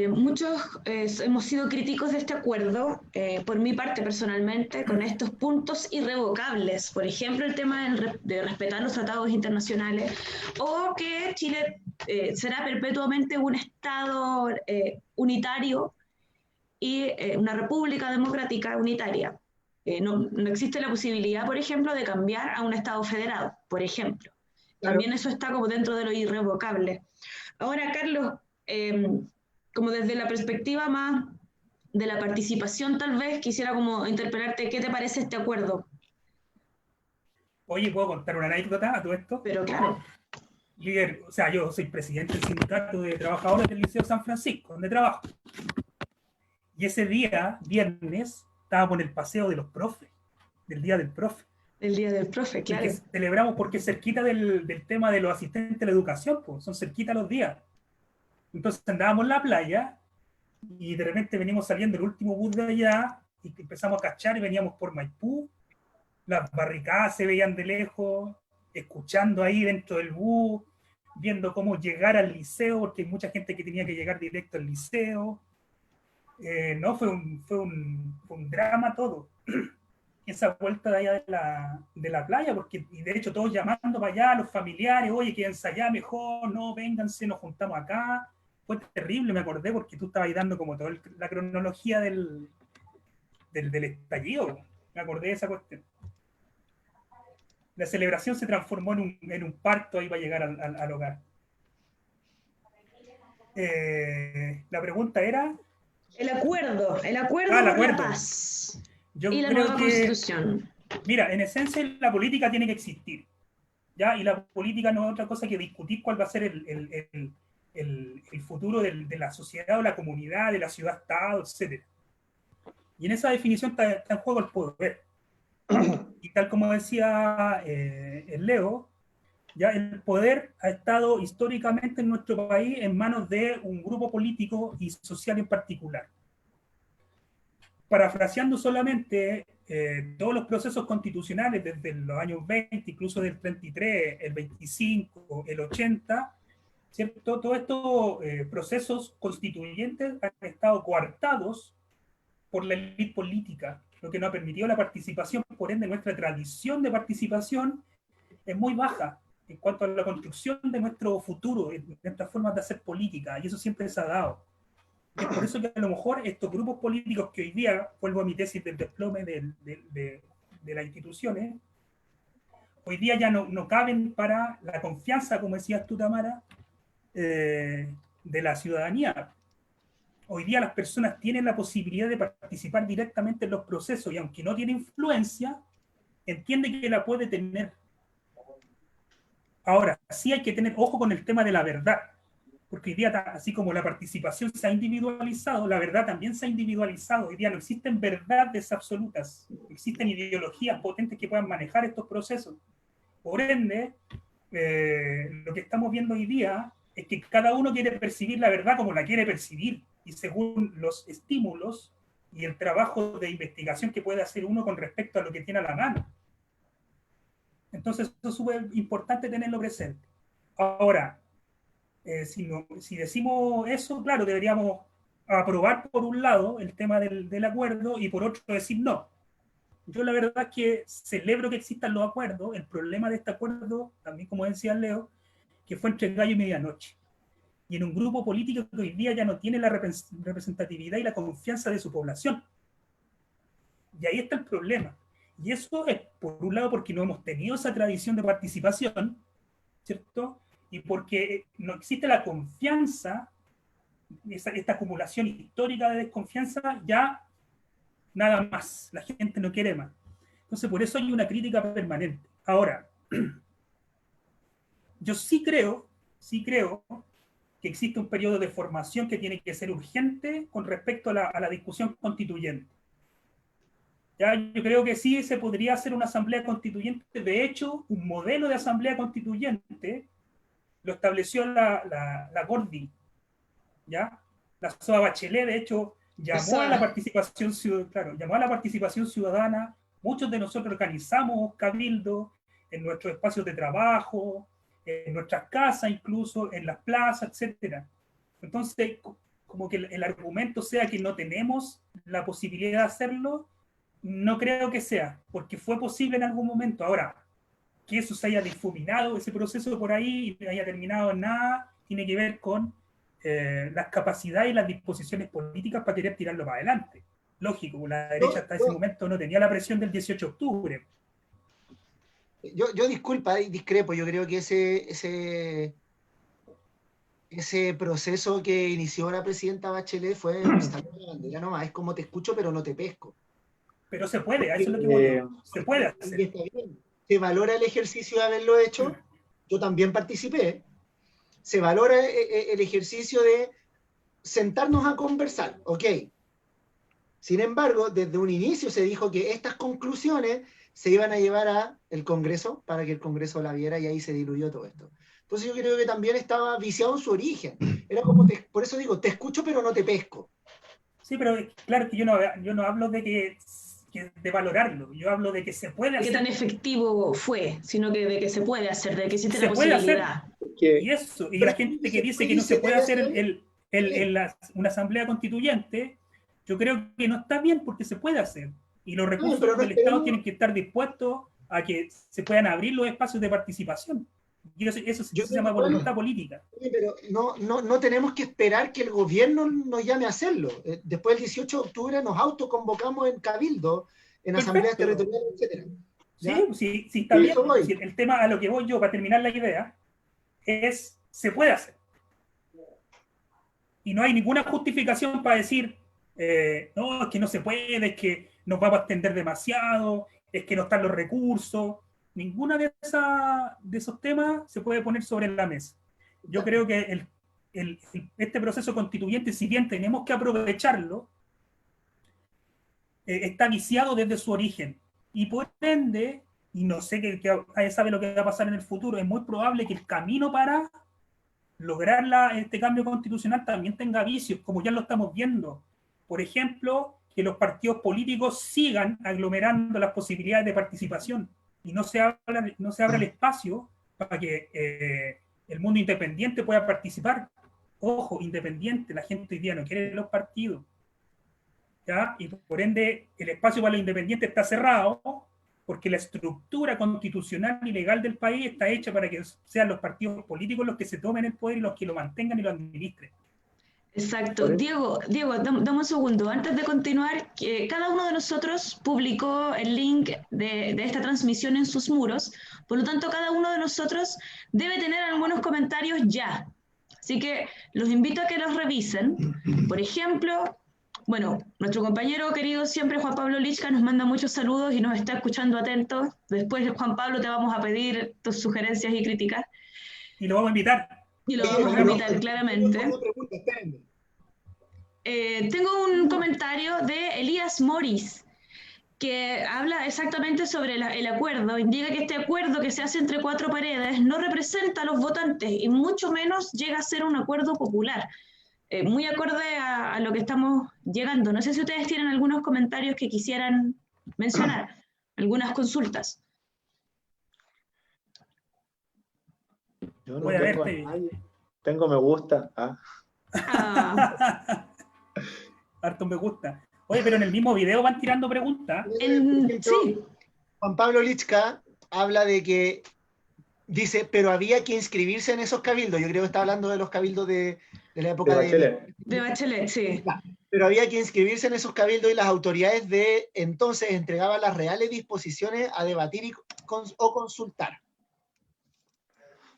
muchos hemos sido críticos de este acuerdo, por mi parte personalmente, con estos puntos irrevocables. Por ejemplo, el tema de respetar los tratados internacionales, o que Chile será perpetuamente un Estado unitario y una república democrática unitaria. no existe la posibilidad, por ejemplo, de cambiar a un Estado federado, por ejemplo. Claro. También eso está como dentro de lo irrevocable. Ahora, Carlos, como desde la perspectiva más de la participación, tal vez quisiera como interpelarte, ¿qué te parece este acuerdo? Oye, ¿puedo contar una anécdota a todo esto? Pero claro, Líder, o sea, yo soy presidente del sindicato de trabajadores del Liceo San Francisco, donde trabajo. Y ese día, viernes, estábamos en el paseo de los profes, del Día del Profe. el Día del Profe, Y que claro. celebramos porque es cerquita del tema de los asistentes de la educación, pues, son cerquita los días. Entonces andábamos en la playa y de repente venimos saliendo el último bus de allá y empezamos a cachar y veníamos por Maipú. Las barricadas se veían de lejos, escuchando ahí dentro del bus, viendo cómo llegar al liceo, porque hay mucha gente que tenía que llegar directo al liceo. No, fue un drama todo. Esa vuelta de allá de la playa, porque y de hecho todos llamando para allá, los familiares, oye, quédense allá mejor, no, vénganse, nos juntamos acá. Fue terrible, me acordé, porque tú estabas ahí dando como toda la cronología del estallido. Me acordé de esa cuestión. La celebración se transformó en un parto ahí para llegar al hogar. La pregunta era... El acuerdo el por la acuerdo. paz Yo y la creo nueva que, constitución. mira, en esencia la política tiene que existir, ¿ya? Y la política no es otra cosa que discutir cuál va a ser el futuro de la sociedad o la comunidad, de la ciudad-estado, etc. Y en esa definición está en juego el poder. Y tal como decía el Leo, ya el poder ha estado históricamente en nuestro país en manos de un grupo político y social en particular. Parafraseando solamente todos los procesos constitucionales desde los años 20, incluso del 33, el 25, el 80, ¿cierto? Todos estos procesos constituyentes han estado coartados por la élite política, lo que no ha permitido la participación. Por ende, nuestra tradición de participación es muy baja en cuanto a la construcción de nuestro futuro, de nuestras formas de hacer política, y eso siempre se ha dado. Es por eso que a lo mejor estos grupos políticos que hoy día, vuelvo a mi tesis del desplome de las instituciones, hoy día ya no caben para la confianza, como decías tú, Tamara, de la ciudadanía. Hoy día las personas tienen la posibilidad de participar directamente en los procesos y aunque no tiene influencia, entiende que la puede tener. Ahora, sí hay que tener ojo con el tema de la verdad, porque hoy día, así como la participación se ha individualizado, la verdad también se ha individualizado. Hoy día no existen verdades absolutas, existen ideologías potentes que puedan manejar estos procesos. Por ende, lo que estamos viendo hoy día es que cada uno quiere percibir la verdad como la quiere percibir, y según los estímulos y el trabajo de investigación que puede hacer uno con respecto a lo que tiene a la mano. Entonces, eso es súper importante tenerlo presente. Ahora, si decimos eso, claro, deberíamos aprobar por un lado el tema del acuerdo y por otro decir no. Yo la verdad es que celebro que existan los acuerdos. El problema de este acuerdo, también como decía Leo, que fue entre gallo y medianoche. Y en un grupo político que hoy día ya no tiene la representatividad y la confianza de su población. Y ahí está el problema. Y eso es, por un lado, porque no hemos tenido esa tradición de participación, ¿cierto? Y porque no existe la confianza, esta acumulación histórica de desconfianza, ya nada más. La gente no quiere más. Entonces, por eso hay una crítica permanente. Ahora, yo sí creo que existe un periodo de formación que tiene que ser urgente con respecto a la discusión constituyente. Ya, yo creo que sí se podría hacer una asamblea constituyente. De hecho, un modelo de asamblea constituyente lo estableció la Gordi, ¿ya? La SOA Bachelet, de hecho, llamó a la participación ciudadana, claro, llamó a la participación ciudadana. Muchos de nosotros organizamos cabildo en nuestros espacios de trabajo, en nuestras casas incluso, en las plazas, etc. Entonces, como que el argumento sea que no tenemos la posibilidad de hacerlo, no creo que sea, porque fue posible en algún momento. Ahora, que eso se haya difuminado, ese proceso por ahí, y haya terminado en nada, tiene que ver con las capacidades y las disposiciones políticas para querer tirarlo para adelante. lógico, la derecha hasta ese momento no tenía la presión del 18 de octubre. Yo disculpa, discrepo, yo creo que ese proceso que inició la presidenta Bachelet fue un salto de bandera nomás, es como te escucho pero no te pesco. Pero se puede, a eso es lo que voy. Se puede hacer. Y está bien. Se valora el ejercicio de haberlo hecho, yo también participé, se valora el ejercicio de sentarnos a conversar, ok. Sin embargo, desde un inicio se dijo que estas conclusiones se iban a llevar al Congreso para que el Congreso la viera y ahí se diluyó todo esto. Entonces yo creo que también estaba viciado en su origen. Era como, por eso digo, te escucho pero no te pesco. Sí, pero claro que yo no hablo de de valorarlo, yo hablo de que se puede hacer. ¿Qué tan efectivo fue? Sino que de que se puede hacer, de que existe la puede posibilidad. Hacer. Y eso, y la gente que dice que no se puede hacer una asamblea constituyente, yo creo que no está bien porque se puede hacer. Y los recursos del Estado tienen que estar dispuestos a que se puedan abrir los espacios de participación. Y eso se llama voluntad política. Pero no tenemos que esperar que el gobierno nos llame a hacerlo. Después del 18 de octubre nos autoconvocamos en cabildo, en asambleas territoriales, etc. Sí, está bien. El tema a lo que voy yo, para terminar la idea, es, se puede hacer. Y no hay ninguna justificación para decir, no, es que no se puede, es que nos vamos a extender demasiado, es que no están los recursos. Ninguna de esos temas se puede poner sobre la mesa. Yo creo que este proceso constituyente, si bien tenemos que aprovecharlo, está viciado desde su origen. Y por ende, y no sé que nadie sabe lo que va a pasar en el futuro, es muy probable que el camino para lograr este cambio constitucional también tenga vicios, como ya lo estamos viendo. Por ejemplo, que los partidos políticos sigan aglomerando las posibilidades de participación y no se abra el espacio para que el mundo independiente pueda participar. Ojo, independiente, la gente hoy día no quiere los partidos, ¿ya? Y por ende el espacio para los independientes está cerrado porque la estructura constitucional y legal del país está hecha para que sean los partidos políticos los que se tomen el poder y los que lo mantengan y lo administren. Exacto. Diego, dame un segundo. Antes de continuar, cada uno de nosotros publicó el link de esta transmisión en sus muros, por lo tanto, cada uno de nosotros debe tener algunos comentarios ya. Así que los invito a que los revisen. Por ejemplo, bueno, nuestro compañero querido siempre, Juan Pablo Lichka, nos manda muchos saludos y nos está escuchando atentos. Después, Juan Pablo, te vamos a pedir tus sugerencias y críticas. Y lo vamos a invitar. Y lo vamos a invitar, claramente. Tengo un comentario de Elías Morris, que habla exactamente sobre el acuerdo. Indica que este acuerdo que se hace entre cuatro paredes no representa a los votantes y mucho menos llega a ser un acuerdo popular. Muy acorde a lo que estamos llegando. No sé si ustedes tienen algunos comentarios que quisieran mencionar, algunas consultas. Yo no tengo me gusta. Harto me gusta. Oye, pero en el mismo video van tirando preguntas. Sí. Juan Pablo Lichka habla de que dice, pero había que inscribirse en esos cabildos. Yo creo que está hablando de los cabildos de la época de Bachelet, sí. Pero había que inscribirse en esos cabildos y las autoridades de entonces entregaban las reales disposiciones a debatir o consultar.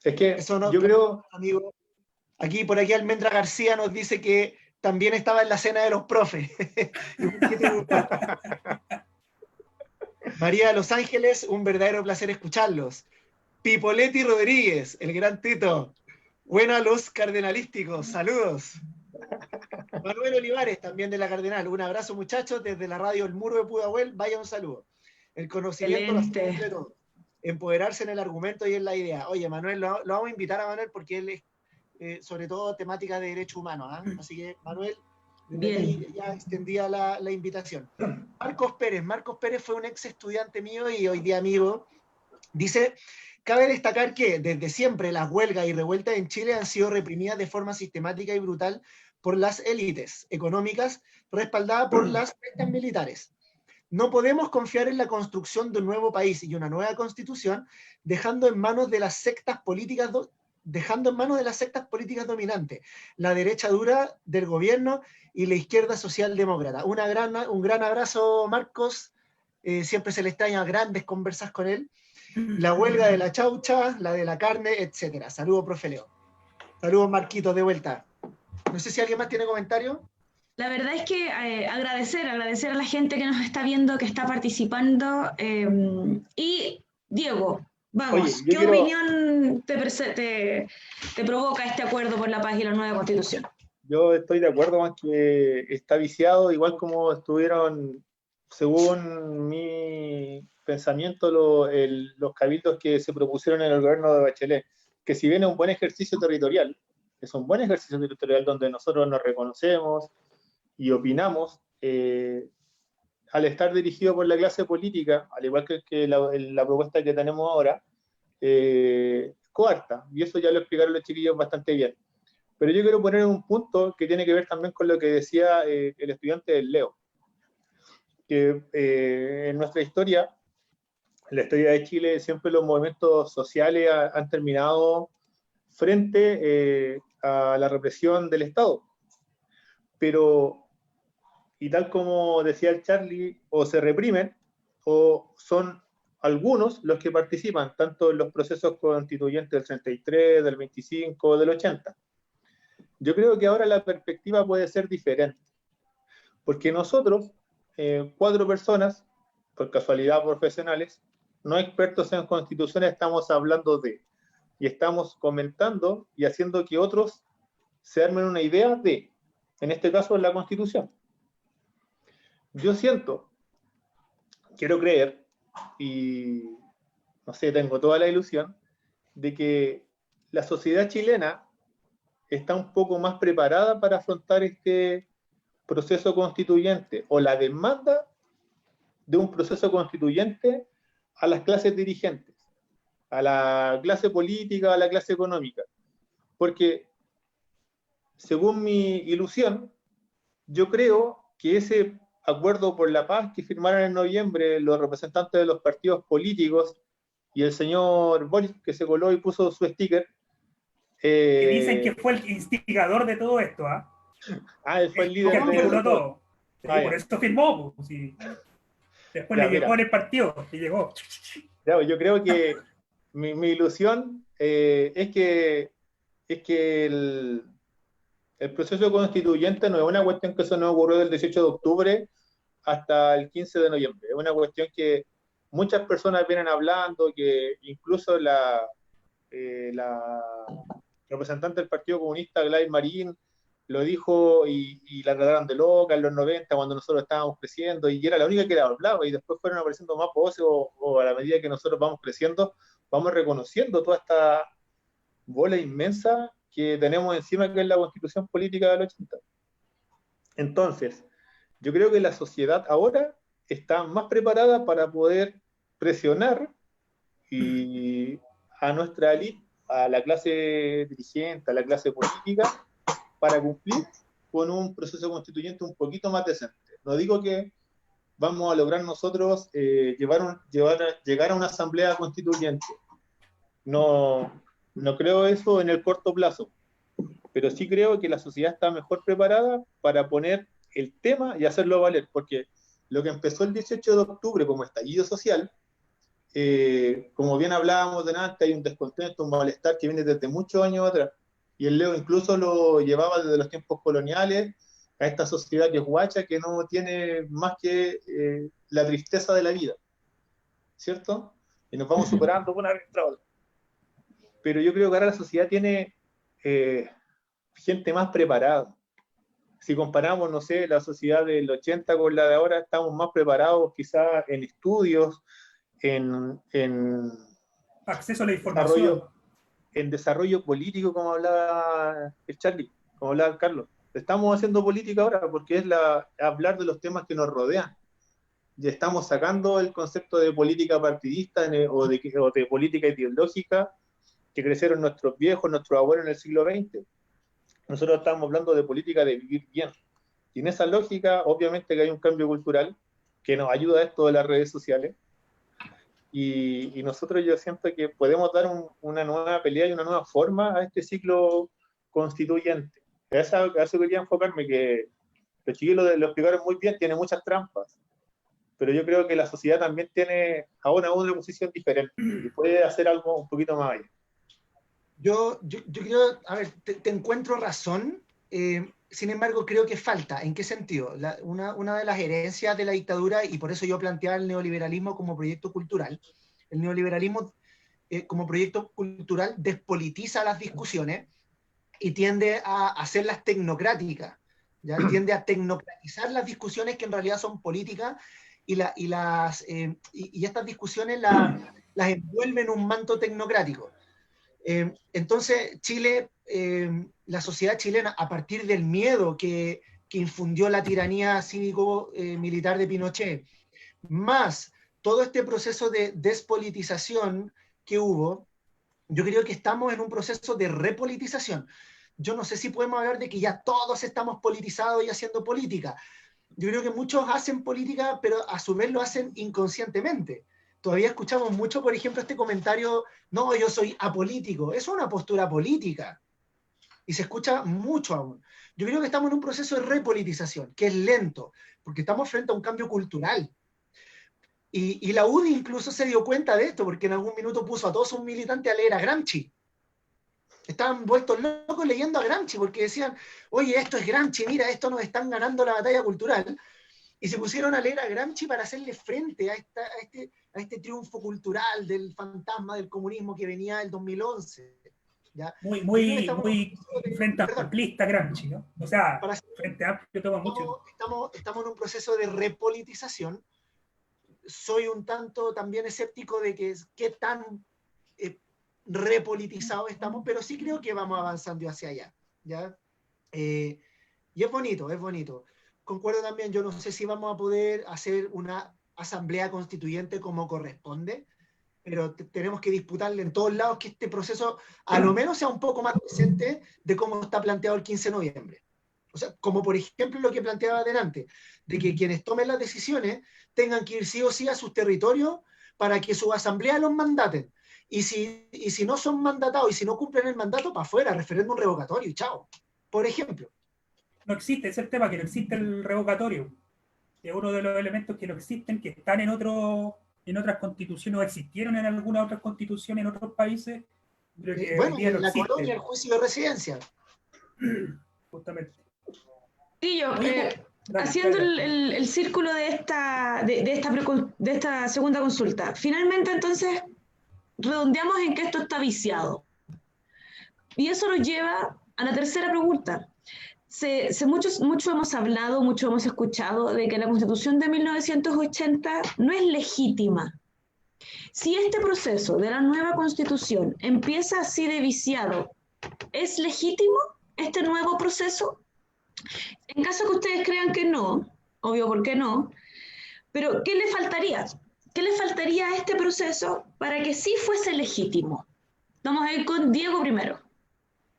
Es que eso no, yo creo... Amigo, por aquí Almendra García nos dice que también estaba en la cena de los profes. María de Los Ángeles, un verdadero placer escucharlos. Pipoletti Rodríguez, el gran Tito. Buena los cardenalísticos, saludos. Manuel Olivares, también de la Cardenal. Un abrazo, muchachos, desde la radio El Muro de Pudahuel. Vaya un saludo. El conocimiento lo hace de todo. Empoderarse en el argumento y en la idea. Oye, Manuel, lo vamos a invitar a Manuel porque él es sobre todo temática de derechos humanos. Así que, Manuel, ya extendía la invitación. Marcos Pérez fue un ex estudiante mío y hoy día amigo. Dice, cabe destacar que desde siempre las huelgas y revueltas en Chile han sido reprimidas de forma sistemática y brutal por las élites económicas respaldadas por las sectas militares. No podemos confiar en la construcción de un nuevo país y una nueva constitución dejando en manos de las sectas políticas dejando en manos de las sectas políticas dominantes, la derecha dura del gobierno y la izquierda socialdemócrata. Un gran abrazo, Marcos. Siempre se le extraña grandes conversas con él. La huelga de la chaucha, la de la carne, etc. Saludos, profe Leo. Saludos, Marquitos, de vuelta. No sé si alguien más tiene comentarios. La verdad es que agradecer a la gente que nos está viendo, que está participando. Y Diego, vamos, Oye, ¿qué opinión te provoca este acuerdo por la paz y la nueva Constitución? Yo estoy de acuerdo con que está viciado, igual como estuvieron, según mi pensamiento, los cabildos que se propusieron en el gobierno de Bachelet, que si bien es un buen ejercicio territorial, es un buen ejercicio territorial donde nosotros nos reconocemos y opinamos, al estar dirigido por la clase política, al igual que la propuesta que tenemos ahora, coarta, y eso ya lo explicaron los chiquillos bastante bien. Pero yo quiero poner un punto que tiene que ver también con lo que decía el estudiante del Leo, que en nuestra historia, en la historia de Chile, siempre los movimientos sociales han terminado frente a la represión del Estado. Pero, y tal como decía el Charlie, o se reprimen, o son algunos los que participan, tanto en los procesos constituyentes del 33, del 25, del 80. Yo creo que ahora la perspectiva puede ser diferente, porque nosotros, 4 personas, por casualidad profesionales, no expertos en constituciones, estamos hablando de, y estamos comentando y haciendo que otros se armen una idea de, en este caso, la Constitución. Yo quiero creer, y no sé, tengo toda la ilusión, de que la sociedad chilena está un poco más preparada para afrontar este proceso constituyente o la demanda de un proceso constituyente a las clases dirigentes, a la clase política, a la clase económica. Porque, según mi ilusión, yo creo que ese acuerdo por la paz que firmaron en noviembre los representantes de los partidos políticos y el señor Boris, que se coló y puso su sticker, que dicen que fue el instigador de todo esto, él fue el líder que articuló todo. Por ya. eso firmó. Pues, sí. Después Ya, le llegó en el partido, le llegó. Ya, yo creo que mi ilusión es que el proceso constituyente no es una cuestión que eso no ocurrió del 18 de octubre hasta el 15 de noviembre. Es una cuestión que muchas personas vienen hablando, que incluso la representante del Partido Comunista, Gladys Marín, lo dijo y la trataron de loca en los 90 cuando nosotros estábamos creciendo, y era la única que la hablaba, y después fueron apareciendo más voces, o a la medida que nosotros vamos creciendo, vamos reconociendo toda esta bola inmensa que tenemos encima, que es la Constitución Política del 80. Entonces, yo creo que la sociedad ahora está más preparada para poder presionar a nuestra élite, a la clase dirigente, a la clase política, para cumplir con un proceso constituyente un poquito más decente. No digo que vamos a lograr nosotros llegar a una asamblea constituyente. No creo eso en el corto plazo, pero sí creo que la sociedad está mejor preparada para poner el tema y hacerlo valer, porque lo que empezó el 18 de octubre como estallido social, como bien hablábamos delante, hay un descontento, un malestar que viene desde muchos años atrás, y el Leo incluso lo llevaba desde los tiempos coloniales a esta sociedad que es guacha, que no tiene más que la tristeza de la vida, ¿cierto? Y nos vamos superando una vez tras otra. Pero yo creo que ahora la sociedad tiene gente más preparada. Si comparamos, no sé, la sociedad del 80 con la de ahora, estamos más preparados quizás en estudios, en acceso a la información, en desarrollo político, como hablaba el Charlie, como hablaba el Carlos. Estamos haciendo política ahora porque es hablar de los temas que nos rodean. Y estamos sacando el concepto de política partidista o de política ideológica que crecieron nuestros viejos, nuestros abuelos en el siglo XX. Nosotros estamos hablando de política de vivir bien. Y en esa lógica, obviamente que hay un cambio cultural que nos ayuda a esto de las redes sociales. y nosotros yo siento que podemos dar una nueva pelea y una nueva forma a este ciclo constituyente. A eso quería enfocarme, que los chiquillos lo explicaron muy bien, tiene muchas trampas, pero yo creo que la sociedad también tiene ahora una posición diferente y puede hacer algo un poquito más allá. Yo creo, a ver, te encuentro razón, sin embargo creo que falta. ¿En qué sentido? Una de las herencias de la dictadura, y por eso yo planteaba el neoliberalismo como proyecto cultural, el neoliberalismo como proyecto cultural despolitiza las discusiones y tiende a hacerlas tecnocráticas, ¿ya? Tiende a tecnocratizar las discusiones que en realidad son políticas y estas discusiones las envuelven en un manto tecnocrático. Entonces, Chile, la sociedad chilena, a partir del miedo que infundió la tiranía cívico-militar de Pinochet, más todo este proceso de despolitización que hubo, yo creo que estamos en un proceso de repolitización. Yo no sé si podemos hablar de que ya todos estamos politizados y haciendo política. Yo creo que muchos hacen política, pero a su vez lo hacen inconscientemente. Todavía escuchamos mucho, por ejemplo, este comentario, no, yo soy apolítico. Eso es una postura política. Y se escucha mucho aún. Yo creo que estamos en un proceso de repolitización, que es lento, porque estamos frente a un cambio cultural. Y la UDI incluso se dio cuenta de esto, porque en algún minuto puso a todos sus militantes a leer a Gramsci. Estaban vueltos locos leyendo a Gramsci, porque decían, oye, esto es Gramsci, mira, esto nos están ganando la batalla cultural. Y se pusieron a leer a Gramsci para hacerle frente a este triunfo cultural del fantasma del comunismo que venía del 2011. ¿Ya? Muy frente amplista Gramsci, ¿no? O sea, frente amplio toma mucho. Estamos en un proceso de repolitización. Soy un tanto también escéptico de qué tan repolitizados estamos, pero sí creo que vamos avanzando hacia allá. ¿Ya? Y es bonito, es bonito. Concuerdo también, yo no sé si vamos a poder hacer una asamblea constituyente como corresponde, pero tenemos que disputarle en todos lados que este proceso a lo menos sea un poco más presente de cómo está planteado el 15 de noviembre. O sea, como por ejemplo lo que planteaba adelante, de que quienes tomen las decisiones tengan que ir sí o sí a sus territorios para que su asamblea los mandaten. Y si no son mandatados y si no cumplen el mandato, para afuera, referéndum revocatorio y chao. Por ejemplo. No existe, es el tema, que no existe el revocatorio. Es uno de los elementos que no existen, que están en otras constituciones o existieron en algunas otras constituciones en otros países. Pero que bueno, hoy día no en la existe. colonia, el juicio de residencia. Justamente. Y yo, haciendo el círculo de esta segunda consulta, finalmente entonces redondeamos en que esto está viciado. Y eso nos lleva a la tercera pregunta. Mucho hemos hablado, mucho hemos escuchado de que la Constitución de 1980 no es legítima. Si este proceso de la nueva Constitución empieza así de viciado, ¿es legítimo este nuevo proceso? En caso que ustedes crean que no, obvio, ¿por qué no? Pero ¿qué le faltaría? ¿Qué le faltaría a este proceso para que sí fuese legítimo? Vamos a ir con Diego primero.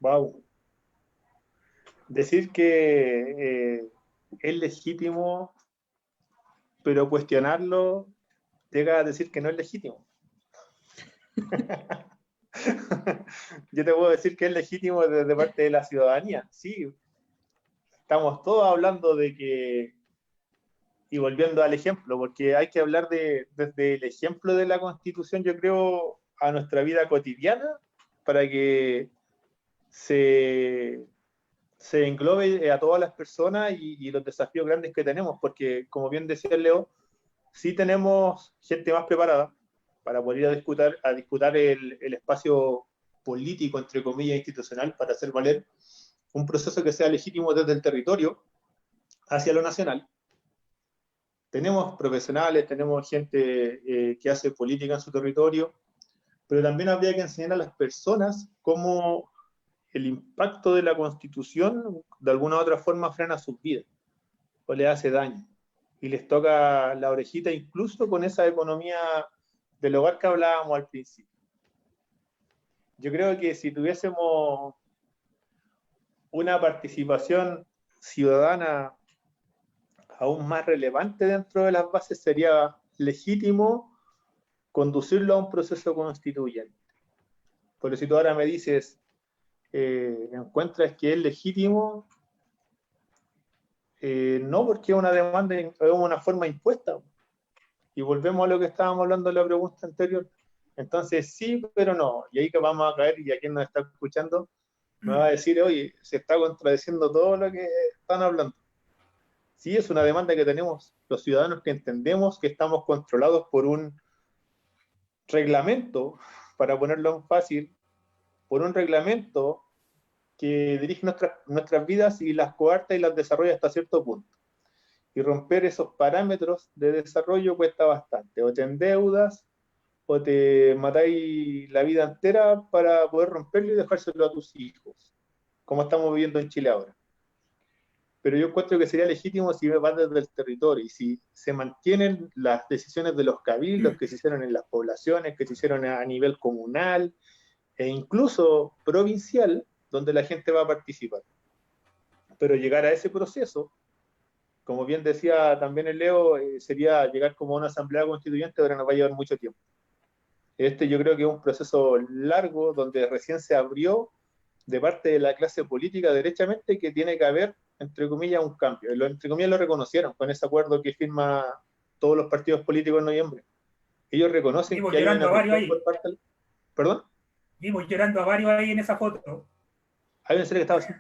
Wow. Decir que es legítimo, pero cuestionarlo llega a decir que no es legítimo. Yo te puedo decir que es legítimo desde parte de la ciudadanía. Sí, estamos todos hablando de que, y volviendo al ejemplo, porque hay que hablar desde el ejemplo de la Constitución, yo creo, a nuestra vida cotidiana, para que se englobe a todas las personas y los desafíos grandes que tenemos, porque como bien decía Leo, sí tenemos gente más preparada para poder ir a disputar el espacio político, entre comillas, institucional, para hacer valer un proceso que sea legítimo desde el territorio hacia lo nacional. Tenemos profesionales, tenemos gente que hace política en su territorio, pero también habría que enseñar a las personas cómo el impacto de la Constitución de alguna u otra forma frena sus vidas o les hace daño y les toca la orejita incluso con esa economía del hogar que hablábamos al principio. Yo creo que si tuviésemos una participación ciudadana aún más relevante dentro de las bases, sería legítimo conducirlo a un proceso constituyente. Pero si tú ahora me dices, ¿encuentras que es legítimo? No, porque es una demanda, es una forma impuesta. Y volvemos a lo que estábamos hablando en la pregunta anterior. Entonces, sí, pero no. Y ahí que vamos a caer, y a quien nos está escuchando, me va a decir, oye, se está contradiciendo todo lo que están hablando. Sí, es una demanda que tenemos los ciudadanos que entendemos que estamos controlados por un reglamento, para ponerlo en fácil, por un reglamento que dirige nuestras vidas y las coarta y las desarrolla hasta cierto punto. Y romper esos parámetros de desarrollo cuesta bastante. O te endeudas, o te matáis la vida entera para poder romperlo y dejárselo a tus hijos, como estamos viviendo en Chile ahora. Pero yo encuentro que sería legítimo si va desde el territorio y si se mantienen las decisiones de los cabildos que se hicieron en las poblaciones, que se hicieron a nivel comunal e incluso provincial, donde la gente va a participar. Pero llegar a ese proceso, como bien decía también el Leo, sería llegar como a una asamblea constituyente, ahora nos va a llevar mucho tiempo. Yo creo que es un proceso largo, donde recién se abrió de parte de la clase política derechamente que tiene que haber, entre comillas, un cambio. Entre comillas lo reconocieron con ese acuerdo que firma todos los partidos políticos en noviembre. Ellos reconocen que hay una presión por parte del... ¿Perdón? Vimos llorando a varios ahí en esa foto. Hay un serio que estaba así.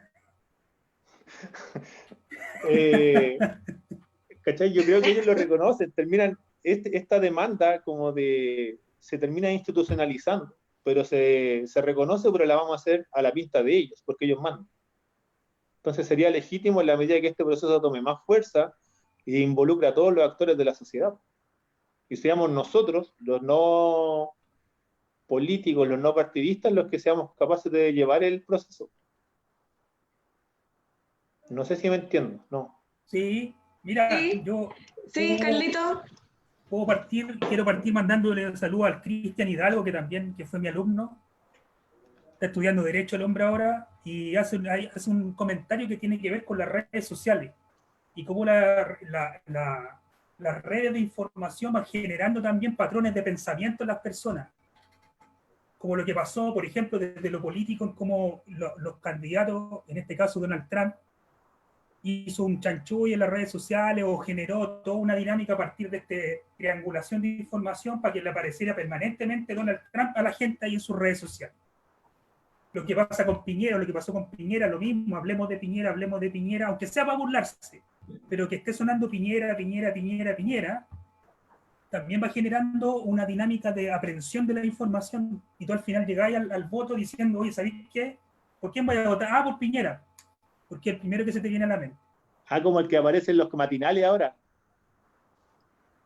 ¿Cachai? Yo creo que ellos lo reconocen, terminan esta demanda como de... se termina institucionalizando, pero se reconoce, pero la vamos a hacer a la pinta de ellos, porque ellos mandan. Entonces sería legítimo en la medida que este proceso tome más fuerza y involucre a todos los actores de la sociedad. Y seamos nosotros, los no políticos, los no partidistas, los que seamos capaces de llevar el proceso. No sé si me entiendo, ¿no? Sí, mira, Sí, yo... sí, Carlito. Quiero partir mandándole un saludo al Cristian Hidalgo, que fue mi alumno. Está estudiando Derecho el hombre ahora, y hace un comentario que tiene que ver con las redes sociales y cómo las redes de información van generando también patrones de pensamiento en las personas. Como lo que pasó, por ejemplo, desde lo político, en cómo los candidatos, en este caso Donald Trump, hizo un chanchullo en las redes sociales o generó toda una dinámica a partir de esta triangulación de información para que le apareciera permanentemente Donald Trump a la gente ahí en sus redes sociales. Lo que pasa con Piñera, lo que pasó con Piñera, lo mismo, hablemos de Piñera, aunque sea para burlarse, pero que esté sonando Piñera, también va generando una dinámica de aprehensión de la información, y tú al final llegáis al voto diciendo, oye, ¿sabéis qué? ¿Por quién voy a votar? Ah, por Piñera. Porque el primero que se te viene a la mente. Ah, como el que aparece en los matinales ahora.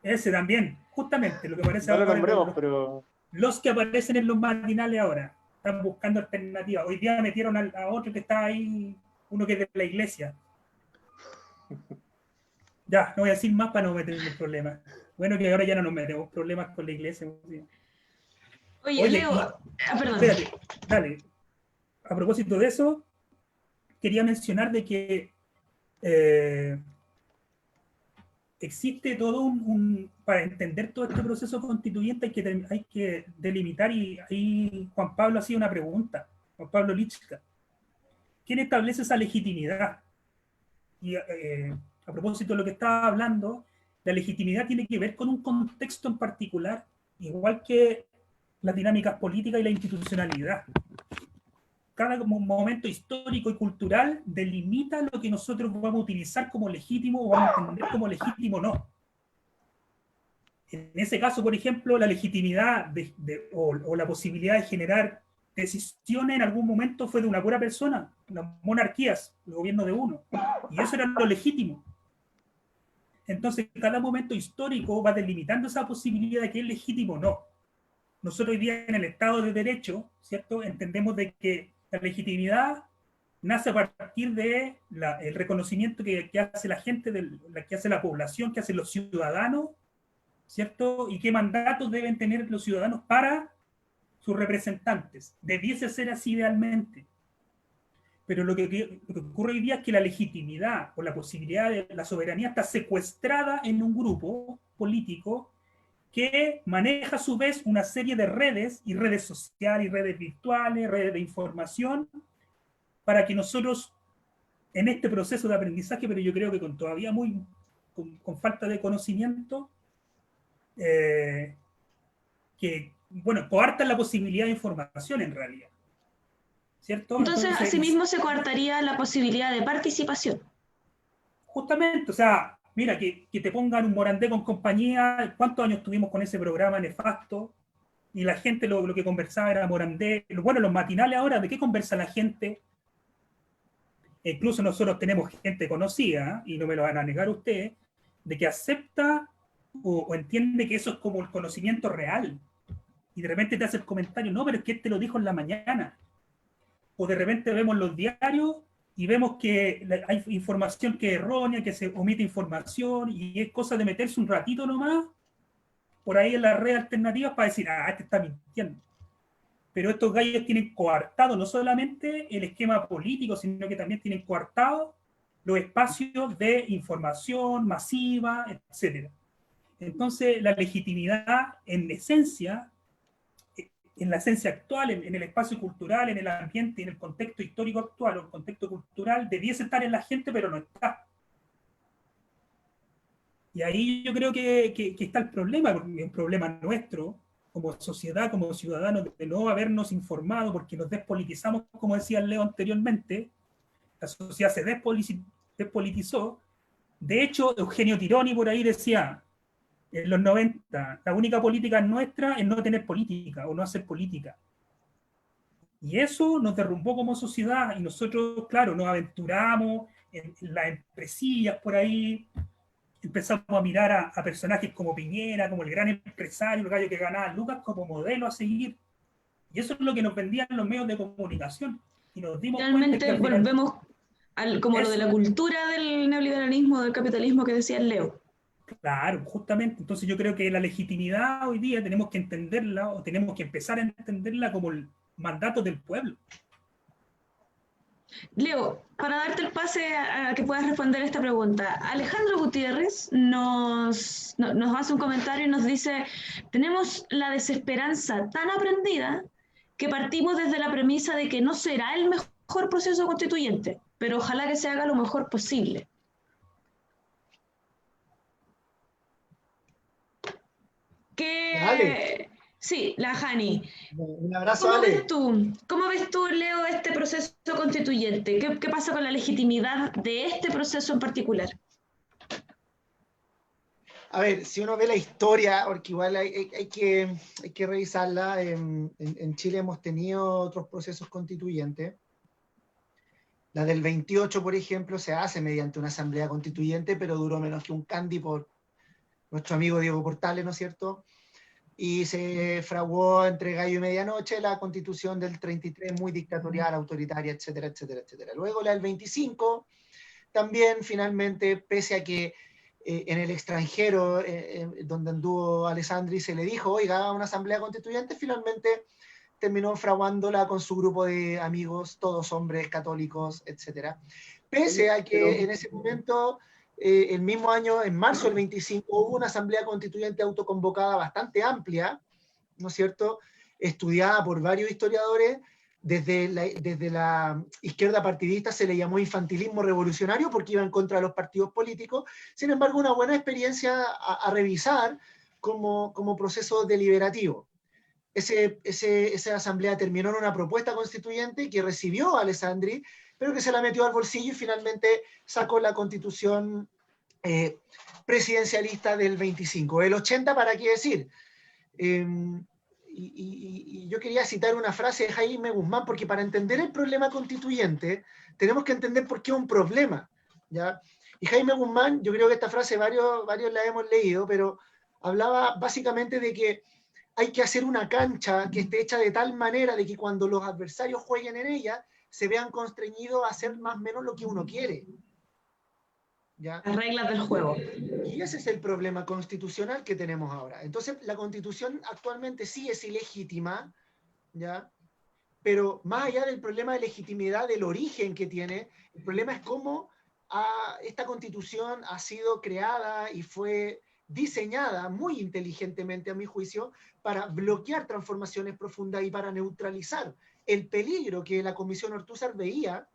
Ese también, justamente, lo que aparece no ahora. Lo nombremos, pero... Los que aparecen en los matinales ahora están buscando alternativas. Hoy día metieron a otro que está ahí, uno que es de la iglesia. Ya, no voy a decir más para no meterme en problemas. Bueno, que ahora ya no nos metemos problemas con la iglesia. Oye, Leo, perdón. Espérate, dale. A propósito de eso, quería mencionar de que existe todo para entender todo este proceso constituyente hay que delimitar, y ahí Juan Pablo hacía una pregunta, Juan Pablo Lichka. ¿Quién establece esa legitimidad? Y a propósito de lo que estaba hablando, la legitimidad tiene que ver con un contexto en particular, igual que las dinámicas políticas y la institucionalidad. Cada momento histórico y cultural delimita lo que nosotros vamos a utilizar como legítimo o vamos a entender como legítimo o no. En ese caso, por ejemplo, la legitimidad o la posibilidad de generar decisiones en algún momento fue de una pura persona, las monarquías, el gobierno de uno, y eso era lo legítimo. Entonces, cada momento histórico va delimitando esa posibilidad de que es legítimo o no. Nosotros hoy día en el Estado de Derecho, ¿cierto?, entendemos de que la legitimidad nace a partir de el reconocimiento que hace la gente, que hace la población, que hacen los ciudadanos, ¿cierto? Y qué mandatos deben tener los ciudadanos para sus representantes. Debiese ser así idealmente. Pero lo que ocurre hoy día es que la legitimidad o la posibilidad de la soberanía está secuestrada en un grupo político que maneja a su vez una serie de redes, y redes sociales, y redes virtuales, redes de información, para que nosotros, en este proceso de aprendizaje, pero yo creo que todavía con falta de conocimiento, que, bueno, coartan la posibilidad de información en realidad, ¿cierto? Entonces, asimismo se coartaría la posibilidad de participación. Justamente, o sea, mira, que te pongan un Morandé con compañía, ¿cuántos años tuvimos con ese programa nefasto? Y la gente lo que conversaba era Morandé. Bueno, los matinales ahora, ¿de qué conversa la gente? Incluso nosotros tenemos gente conocida, y no me lo van a negar ustedes, de que acepta o entiende que eso es como el conocimiento real. Y de repente te hace el comentario, no, pero es que te lo dijo en la mañana. O de repente vemos los diarios y vemos que hay información que es errónea, que se omite información, y es cosa de meterse un ratito nomás por ahí en las redes alternativas para decir, este está mintiendo. Pero estos gallos tienen coartado no solamente el esquema político, sino que también tienen coartado los espacios de información masiva, etc. Entonces, la legitimidad, en esencia, en la esencia actual, en el espacio cultural, en el ambiente, en el contexto histórico actual o el contexto cultural, debiese estar en la gente, pero no está. Y ahí yo creo que está el problema, porque es un problema nuestro, como sociedad, como ciudadanos, de no habernos informado, porque nos despolitizamos, como decía Leo anteriormente, la sociedad se despolitizó. De hecho, Eugenio Tironi por ahí decía, en los 90, la única política nuestra es no tener política o no hacer política. Y eso nos derrumbó como sociedad, y nosotros, claro, nos aventuramos en las empresillas por ahí, empezamos a mirar a personajes como Piñera, como el gran empresario, el gallo que ganaba lucas, como modelo a seguir. Y eso es lo que nos vendían los medios de comunicación. Y nos dimos Finalmente cuenta que al final, volvemos como lo de la cultura del neoliberalismo, del capitalismo que decía el Leo. claro, justamente. Entonces yo creo que la legitimidad hoy día tenemos que entenderla, o tenemos que empezar a entenderla como el mandato del pueblo. Leo, para darte el pase a que puedas responder esta pregunta, Alejandro Gutiérrez nos hace un comentario y nos dice, tenemos la desesperanza tan aprendida que partimos desde la premisa de que no será el mejor proceso constituyente, pero ojalá que se haga lo mejor posible. Dale. Sí, la Jani. Un abrazo, Ale. ¿Cómo ves tú, Leo, este proceso constituyente? ¿Qué pasa con la legitimidad de este proceso en particular? A ver, si uno ve la historia, porque igual hay que revisarla, en Chile hemos tenido otros procesos constituyentes. La del 28, por ejemplo, se hace mediante una asamblea constituyente, pero duró menos que un candy por nuestro amigo Diego Portales, ¿no es cierto? Y se fraguó entre gallo y medianoche la constitución del 33, muy dictatorial, autoritaria, etcétera, etcétera, etcétera. Luego la del 25, también finalmente, pese a que en el extranjero, donde anduvo Alessandri, se le dijo, oiga, una asamblea constituyente, finalmente terminó fraguándola con su grupo de amigos, todos hombres católicos, etcétera. Pese a que en ese momento, el mismo año, en marzo del 25, hubo una asamblea constituyente autoconvocada bastante amplia, ¿no es cierto?, estudiada por varios historiadores. Desde la izquierda partidista se le llamó infantilismo revolucionario porque iba en contra de los partidos políticos. Sin embargo, una buena experiencia a revisar como proceso deliberativo. Esa asamblea terminó en una propuesta constituyente que recibió a Alessandri, pero que se la metió al bolsillo y finalmente sacó la constitución presidencialista del 25. El 80, ¿para qué decir? Y yo quería citar una frase de Jaime Guzmán, porque para entender el problema constituyente tenemos que entender por qué es un problema, ¿ya? Y Jaime Guzmán, yo creo que esta frase varios la hemos leído, pero hablaba básicamente de que hay que hacer una cancha que esté hecha de tal manera de que cuando los adversarios jueguen en ella, se vean constreñidos a hacer más o menos lo que uno quiere, ¿ya? Las reglas del juego. Y ese es el problema constitucional que tenemos ahora. Entonces, la Constitución actualmente sí es ilegítima, ¿ya? Pero más allá del problema de legitimidad del origen que tiene, el problema es cómo esta Constitución ha sido creada y fue diseñada muy inteligentemente, a mi juicio, para bloquear transformaciones profundas y para neutralizar el peligro que la Comisión Ortúzar veía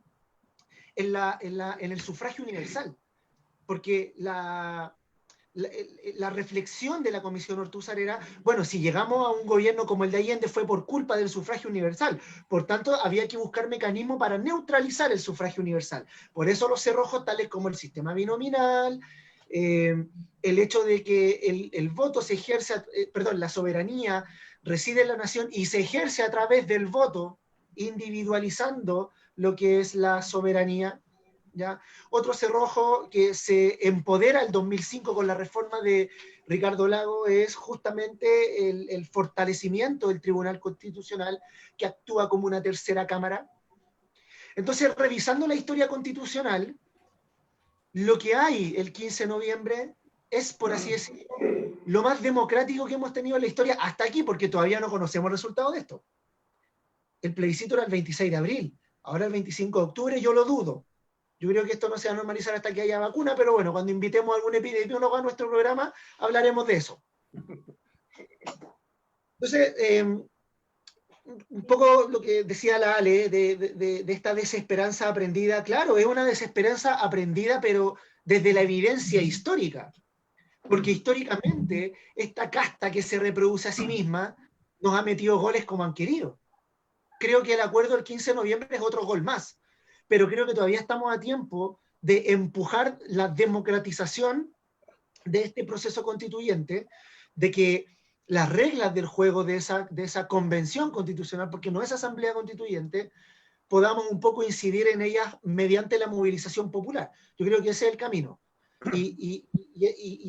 en el sufragio universal. Porque la reflexión de la Comisión Ortúzar era, bueno, si llegamos a un gobierno como el de Allende fue por culpa del sufragio universal, por tanto había que buscar mecanismos para neutralizar el sufragio universal. Por eso los cerrojos tales como el sistema binominal, el hecho de que el voto se ejerce, la soberanía reside en la nación y se ejerce a través del voto, individualizando lo que es la soberanía, ¿ya? Otro cerrojo que se empodera el 2005 con la reforma de Ricardo Lago es justamente el fortalecimiento del Tribunal Constitucional, que actúa como una tercera cámara. Entonces, revisando la historia constitucional, lo que hay el 15 de noviembre es, por así decirlo, lo más democrático que hemos tenido en la historia hasta aquí, porque todavía no conocemos el resultado de esto. El plebiscito era el 26 de abril, ahora el 25 de octubre yo lo dudo. Yo creo que esto no se va a normalizar hasta que haya vacuna, pero bueno, cuando invitemos a algún epidemiólogo a nuestro programa, hablaremos de eso. Entonces, un poco lo que decía la Ale de esta desesperanza aprendida, claro, es una desesperanza aprendida, pero desde la evidencia histórica. Porque históricamente, esta casta que se reproduce a sí misma nos ha metido goles como han querido. Creo que el acuerdo del 15 de noviembre es otro gol más, pero creo que todavía estamos a tiempo de empujar la democratización de este proceso constituyente, de que las reglas del juego de esa convención constitucional, porque no es asamblea constituyente, podamos un poco incidir en ellas mediante la movilización popular. Yo creo que ese es el camino. Y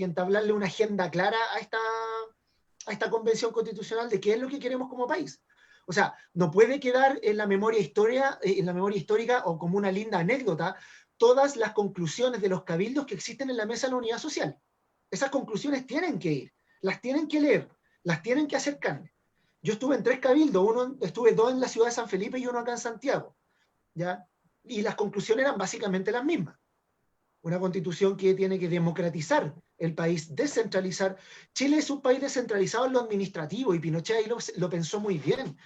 entablarle una agenda clara a esta convención constitucional de qué es lo que queremos como país. O sea, no puede quedar en la memoria histórica o como una linda anécdota todas las conclusiones de los cabildos que existen en la Mesa de la Unidad Social. Esas conclusiones tienen que ir, las tienen que leer, las tienen que hacer carne. Yo estuve en 3 cabildos, estuve 2 en la ciudad de San Felipe y 1 acá en Santiago, ¿ya? Y las conclusiones eran básicamente las mismas. Una constitución que tiene que democratizar el país, descentralizar. Chile es un país descentralizado en lo administrativo y Pinochet ahí lo pensó muy bien.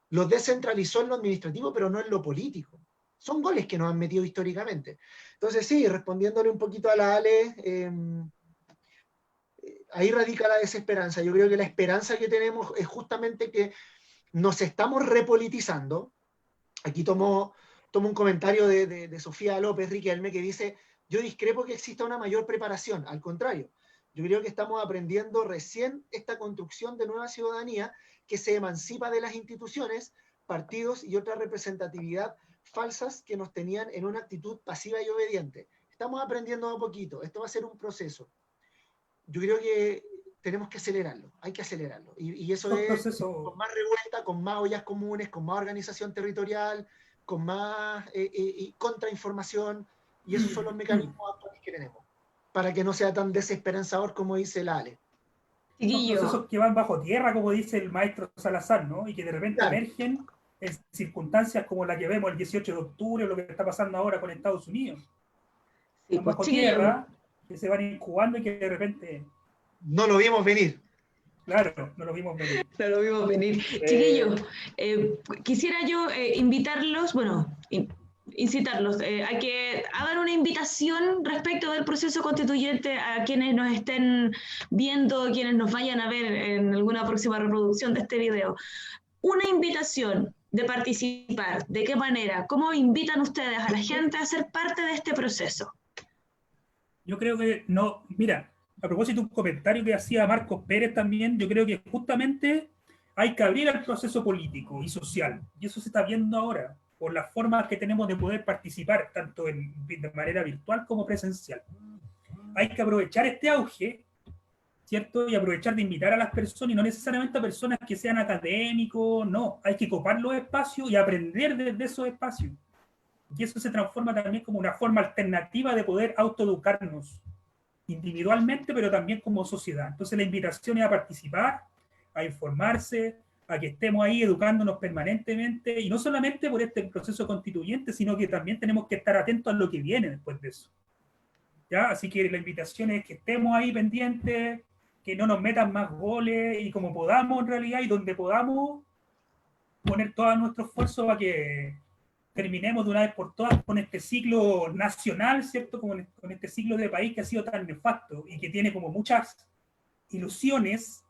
Lo descentralizó en lo administrativo, pero no en lo político. Son goles que nos han metido históricamente. Entonces, sí, respondiéndole un poquito a la Ale, ahí radica la desesperanza. Yo creo que la esperanza que tenemos es justamente que nos estamos repolitizando. Aquí tomo un comentario de Sofía López Riquelme que dice: yo discrepo que exista una mayor preparación, al contrario, yo creo que estamos aprendiendo recién esta construcción de nueva ciudadanía que se emancipa de las instituciones, partidos y otra representatividad falsas que nos tenían en una actitud pasiva y obediente. Estamos aprendiendo un poquito, esto va a ser un proceso. Yo creo que tenemos que acelerarlo, hay que acelerarlo. Y eso es proceso... con más revuelta, con más ollas comunes, con más organización territorial, con más contrainformación, y esos son los mecanismos actuales que tenemos, para que no sea tan desesperanzador como dice la Ale. Son procesos que van bajo tierra, como dice el maestro Salazar, ¿no? Y que de repente Claro. emergen en circunstancias como la que vemos el 18 de octubre, o lo que está pasando ahora con Estados Unidos. Sí, van bajo tierra, que se van incubando y que de repente... No lo vimos venir. Claro, no lo vimos venir. No lo vimos venir. Chiquillos, quisiera yo invitarlos, bueno, incitarlos a que hagan una invitación respecto del proceso constituyente a quienes nos estén viendo, quienes nos vayan a ver en alguna próxima reproducción de este video. Una invitación de participar, ¿de qué manera? ¿Cómo invitan ustedes a la gente a ser parte de este proceso? Yo creo que no, mira, a propósito de un comentario que hacía Marcos Pérez también, yo creo que justamente hay que abrir el proceso político y social, y eso se está viendo ahora, por las formas que tenemos de poder participar, tanto de manera virtual como presencial. Hay que aprovechar este auge, ¿cierto? Y aprovechar de invitar a las personas, y no necesariamente a personas que sean académicos, no, hay que copar los espacios y aprender desde esos espacios. Y eso se transforma también como una forma alternativa de poder autoeducarnos individualmente, pero también como sociedad. Entonces la invitación es a participar, a informarse, a que estemos ahí educándonos permanentemente, y no solamente por este proceso constituyente, sino que también tenemos que estar atentos a lo que viene después de eso. ¿Ya? Así que la invitación es que estemos ahí pendientes, que no nos metan más goles y como podamos en realidad y donde podamos poner todo nuestro esfuerzo para que terminemos de una vez por todas con este ciclo nacional, ¿cierto? Con este ciclo de país que ha sido tan nefasto y que tiene como muchas ilusiones,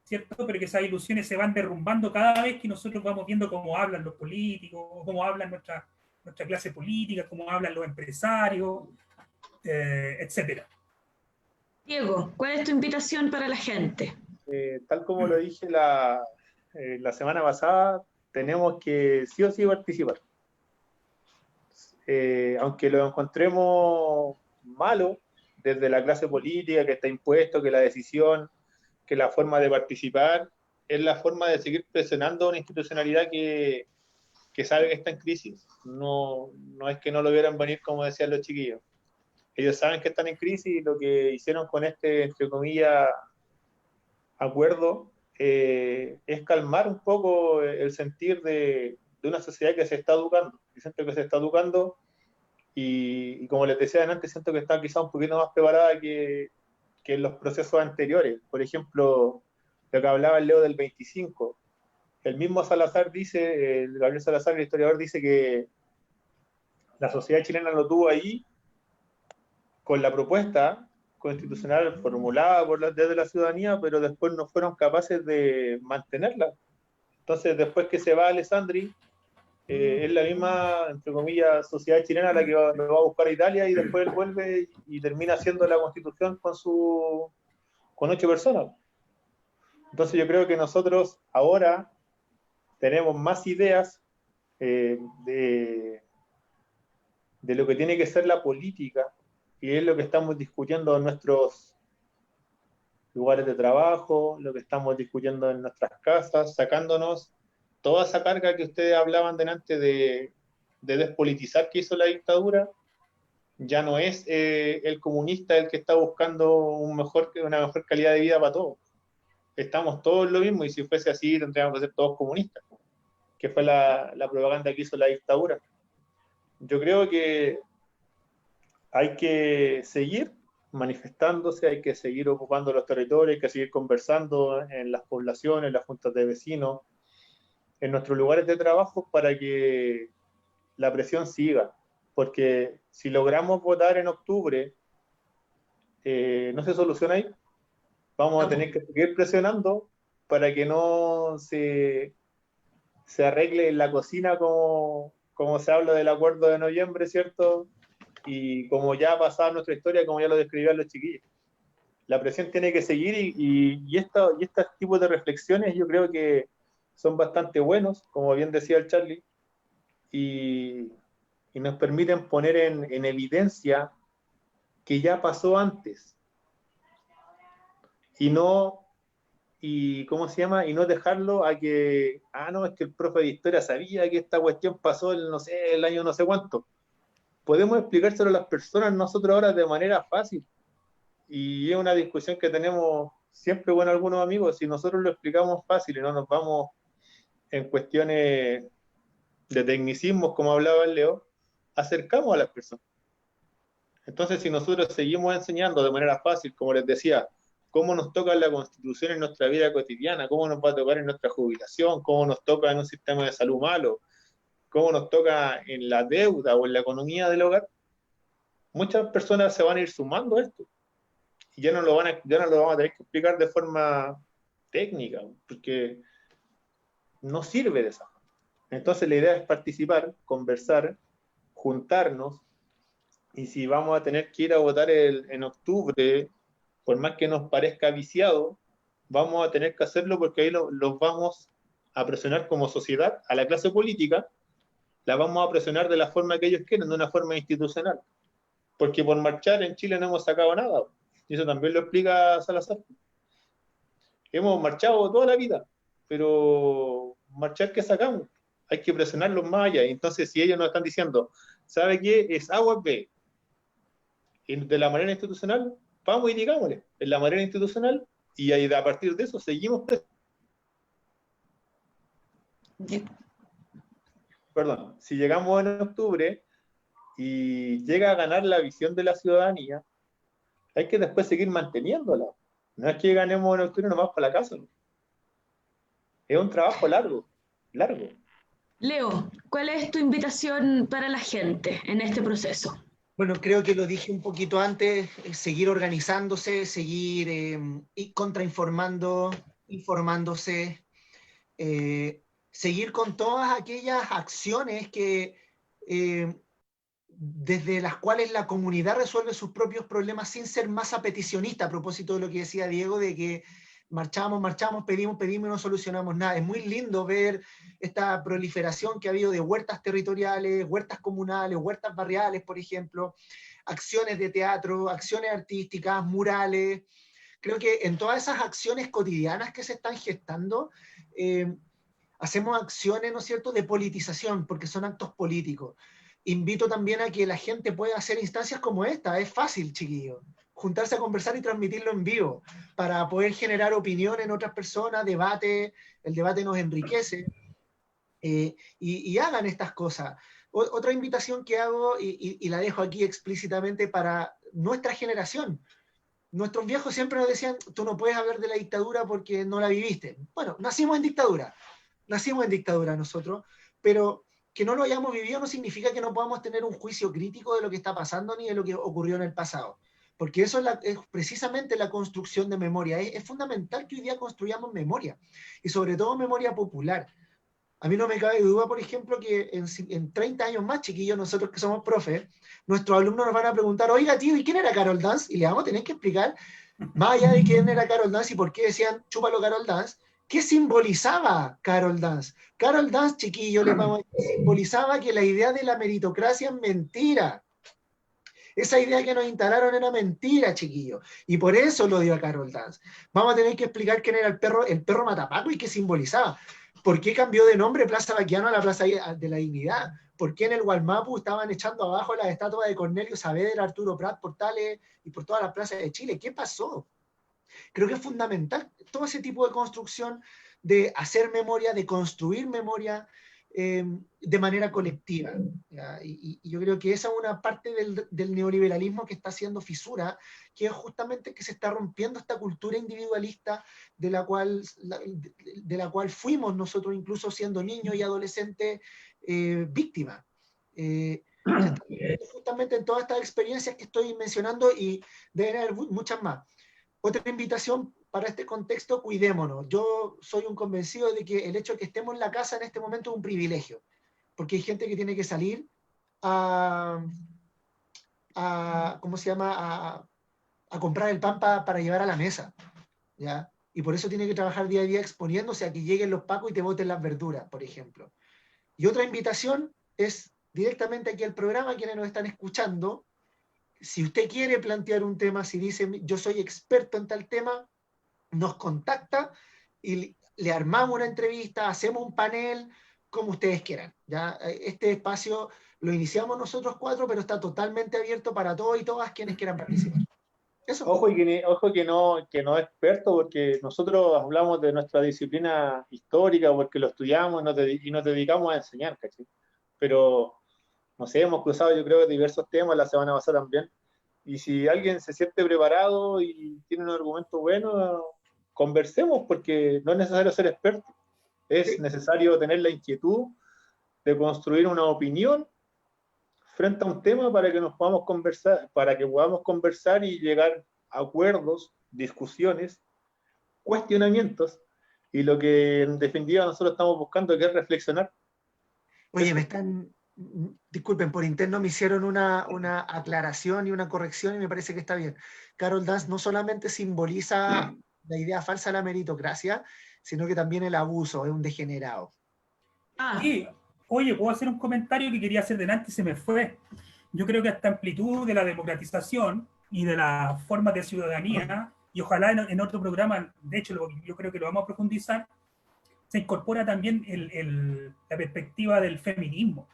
¿cierto? Pero que esas ilusiones se van derrumbando cada vez que nosotros vamos viendo cómo hablan los políticos, cómo hablan nuestra clase política, cómo hablan los empresarios, etcétera. Diego, ¿cuál es tu invitación para la gente? Tal como lo dije la semana pasada, tenemos que sí o sí participar. Aunque lo encontremos malo desde la clase política, que está impuesto, que la decisión, que la forma de participar es la forma de seguir presionando a una institucionalidad que sabe que está en crisis. No es que no lo vieran venir, como decían los chiquillos. Ellos saben que están en crisis y lo que hicieron con este, entre comillas, acuerdo es calmar un poco el sentir de una sociedad que se está educando. Yo siento que se está educando y como les decía antes, siento que está quizá un poquito más preparada que en los procesos anteriores. Por ejemplo, lo que hablaba el Leo del 25. El mismo Salazar dice, el Gabriel Salazar, el historiador, dice que la sociedad chilena lo tuvo ahí con la propuesta constitucional formulada desde la ciudadanía, pero después no fueron capaces de mantenerla. Entonces, después que se va Alessandri, es la misma, entre comillas, sociedad chilena la que lo va a buscar a Italia y después él vuelve y termina haciendo la constitución con 8 personas. Entonces yo creo que nosotros ahora tenemos más ideas de lo que tiene que ser la política, y es lo que estamos discutiendo en nuestros lugares de trabajo, lo que estamos discutiendo en nuestras casas, sacándonos toda esa carga que ustedes hablaban delante de despolitizar que hizo la dictadura. Ya no es el comunista el que está buscando una mejor calidad de vida para todos. Estamos todos lo mismo, y si fuese así tendríamos que ser todos comunistas, que fue la propaganda que hizo la dictadura. Yo creo que hay que seguir manifestándose, hay que seguir ocupando los territorios, hay que seguir conversando en las poblaciones, en las juntas de vecinos, en nuestros lugares de trabajo, para que la presión siga. Porque si logramos votar en octubre, no se soluciona ahí. Vamos a tener que seguir presionando para que no se arregle en la cocina como se habla del acuerdo de noviembre, ¿cierto? Y como ya ha pasado en nuestra historia, como ya lo describían los chiquillos. La presión tiene que seguir y estos tipos de reflexiones yo creo que son bastante buenos, como bien decía el Charlie, y nos permiten poner en evidencia que ya pasó antes. ¿Cómo se llama? Y no dejarlo a que, no, es que el profe de historia sabía que esta cuestión pasó el año no sé cuánto. Podemos explicárselo a las personas nosotros ahora de manera fácil. Y es una discusión que tenemos siempre con algunos amigos. Si nosotros lo explicamos fácil y no nos vamos en cuestiones de tecnicismos, como hablaba el Leo, acercamos a las personas. Entonces, si nosotros seguimos enseñando de manera fácil, como les decía, cómo nos toca la Constitución en nuestra vida cotidiana, cómo nos va a tocar en nuestra jubilación, cómo nos toca en un sistema de salud malo, cómo nos toca en la deuda o en la economía del hogar, muchas personas se van a ir sumando a esto. Y ya no lo vamos a tener que explicar de forma técnica, porque no sirve de esa forma. Entonces la idea es participar, conversar, juntarnos, y si vamos a tener que ir a votar en octubre, por más que nos parezca viciado, vamos a tener que hacerlo, porque ahí los vamos a presionar como sociedad a la clase política, la vamos a presionar de la forma que ellos quieren, de una forma institucional. Porque por marchar en Chile no hemos sacado nada. Y eso también lo explica Salazar. Hemos marchado toda la vida, pero marchar, ¿qué sacamos? Hay que presionarlos más allá. Entonces, si ellos nos están diciendo, ¿sabe qué? Es A o B. Y de la manera institucional, vamos y digámosle, en la manera institucional, y ahí, a partir de eso seguimos Perdón, si llegamos en octubre y llega a ganar la visión de la ciudadanía, hay que después seguir manteniéndola. No es que ganemos en octubre nomás para la casa, ¿no? Es un trabajo largo, largo. Leo, ¿cuál es tu invitación para la gente en este proceso? Bueno, creo que lo dije un poquito antes, seguir organizándose, seguir y contrainformando, informándose, seguir con todas aquellas acciones que desde las cuales la comunidad resuelve sus propios problemas sin ser masa peticionista, a propósito de lo que decía Diego, de que marchamos, pedimos y no solucionamos nada. Es muy lindo ver esta proliferación que ha habido de huertas territoriales, huertas comunales, huertas barriales, por ejemplo, acciones de teatro, acciones artísticas, murales. Creo que en todas esas acciones cotidianas que se están gestando, hacemos acciones, ¿no es cierto?, de politización, porque son actos políticos. Invito también a que la gente pueda hacer instancias como esta. Es fácil, chiquillos. Juntarse a conversar y transmitirlo en vivo para poder generar opinión en otras personas, debate. El debate nos enriquece. Y hagan estas cosas. Otra invitación que hago, y la dejo aquí explícitamente para nuestra generación. Nuestros viejos siempre nos decían, tú no puedes hablar de la dictadura porque no la viviste. Bueno, nacimos en dictadura nosotros, pero que no lo hayamos vivido no significa que no podamos tener un juicio crítico de lo que está pasando ni de lo que ocurrió en el pasado. Porque eso es precisamente la construcción de memoria. Es fundamental que hoy día construyamos memoria, y sobre todo memoria popular. A mí no me cabe duda, por ejemplo, que en 30 años más, chiquillos, nosotros que somos profes, nuestros alumnos nos van a preguntar, oiga, tío, ¿y quién era Carol Dance? Y le vamos a tener que explicar, más allá de quién era Carol Dance y por qué decían, chúpalo Carol Dance, ¿qué simbolizaba Carol Dance? Carol Dance, chiquillos, les vamos a decir, simbolizaba que la idea de la meritocracia es mentira. Esa idea que nos instalaron era mentira, chiquillos. Y por eso lo dio a Carol Dance. Vamos a tener que explicar quién era el perro Matapaco y qué simbolizaba. ¿Por qué cambió de nombre Plaza Baquiano a la Plaza de la Dignidad? ¿Por qué en el Gualmapu estaban echando abajo las estatuas de Cornelio Saavedra, Arturo Prat, Portales y por todas las plazas de Chile? ¿Qué pasó? Creo que es fundamental todo ese tipo de construcción, de hacer memoria, de construir memoria de manera colectiva. Y yo creo que esa es una parte del neoliberalismo que está haciendo fisura, que es justamente que se está rompiendo esta cultura individualista de la cual fuimos nosotros, incluso siendo niños y adolescentes, víctimas. Justamente en todas estas experiencias que estoy mencionando, y deben haber muchas más. Otra invitación para este contexto: cuidémonos. Yo soy un convencido de que el hecho de que estemos en la casa en este momento es un privilegio, porque hay gente que tiene que salir ¿cómo se llama?, a comprar el pan para llevar a la mesa, ¿ya? Y por eso tiene que trabajar día a día exponiéndose a que lleguen los pacos y te boten las verduras, por ejemplo. Y otra invitación es directamente aquí al programa, a quienes nos están escuchando. Si usted quiere plantear un tema, si dice, yo soy experto en tal tema, nos contacta y le armamos una entrevista, hacemos un panel, como ustedes quieran. ¿Ya? Este espacio lo iniciamos nosotros 4, pero está totalmente abierto para todos y todas quienes quieran participar. Eso. Ojo que no es experto, porque nosotros hablamos de nuestra disciplina histórica, porque lo estudiamos y nos dedicamos a enseñar, ¿cachai? Pero, no sé, hemos cruzado, yo creo, diversos temas la semana pasada también. Y si alguien se siente preparado y tiene un argumento bueno, conversemos, porque no es necesario ser experto. Es necesario tener la inquietud de construir una opinión frente a un tema para que podamos conversar y llegar a acuerdos, discusiones, cuestionamientos, y lo que en definitiva nosotros estamos buscando, que es reflexionar. Oye, disculpen, por interno me hicieron una aclaración y una corrección, y me parece que está bien. Carol Dance no solamente simboliza la idea falsa de la meritocracia, sino que también el abuso, es un degenerado. Sí, oye, puedo hacer un comentario que quería hacer delante y se me fue. Yo creo que esta amplitud de la democratización y de las formas de ciudadanía, y ojalá en otro programa, de hecho yo creo que lo vamos a profundizar, se incorpora también la perspectiva del feminismo.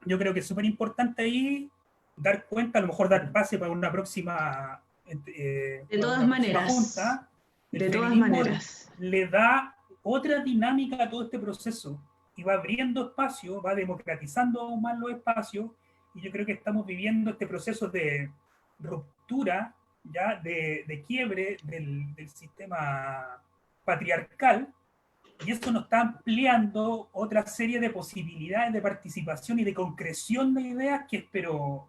Yo creo que es súper importante ahí dar cuenta, a lo mejor dar base para una próxima de todas maneras junta. De todas maneras le da otra dinámica a todo este proceso y va abriendo espacio, va democratizando aún más los espacios, y yo creo que estamos viviendo este proceso de ruptura ya de quiebre del sistema patriarcal, y esto nos está ampliando otra serie de posibilidades de participación y de concreción de ideas que es pero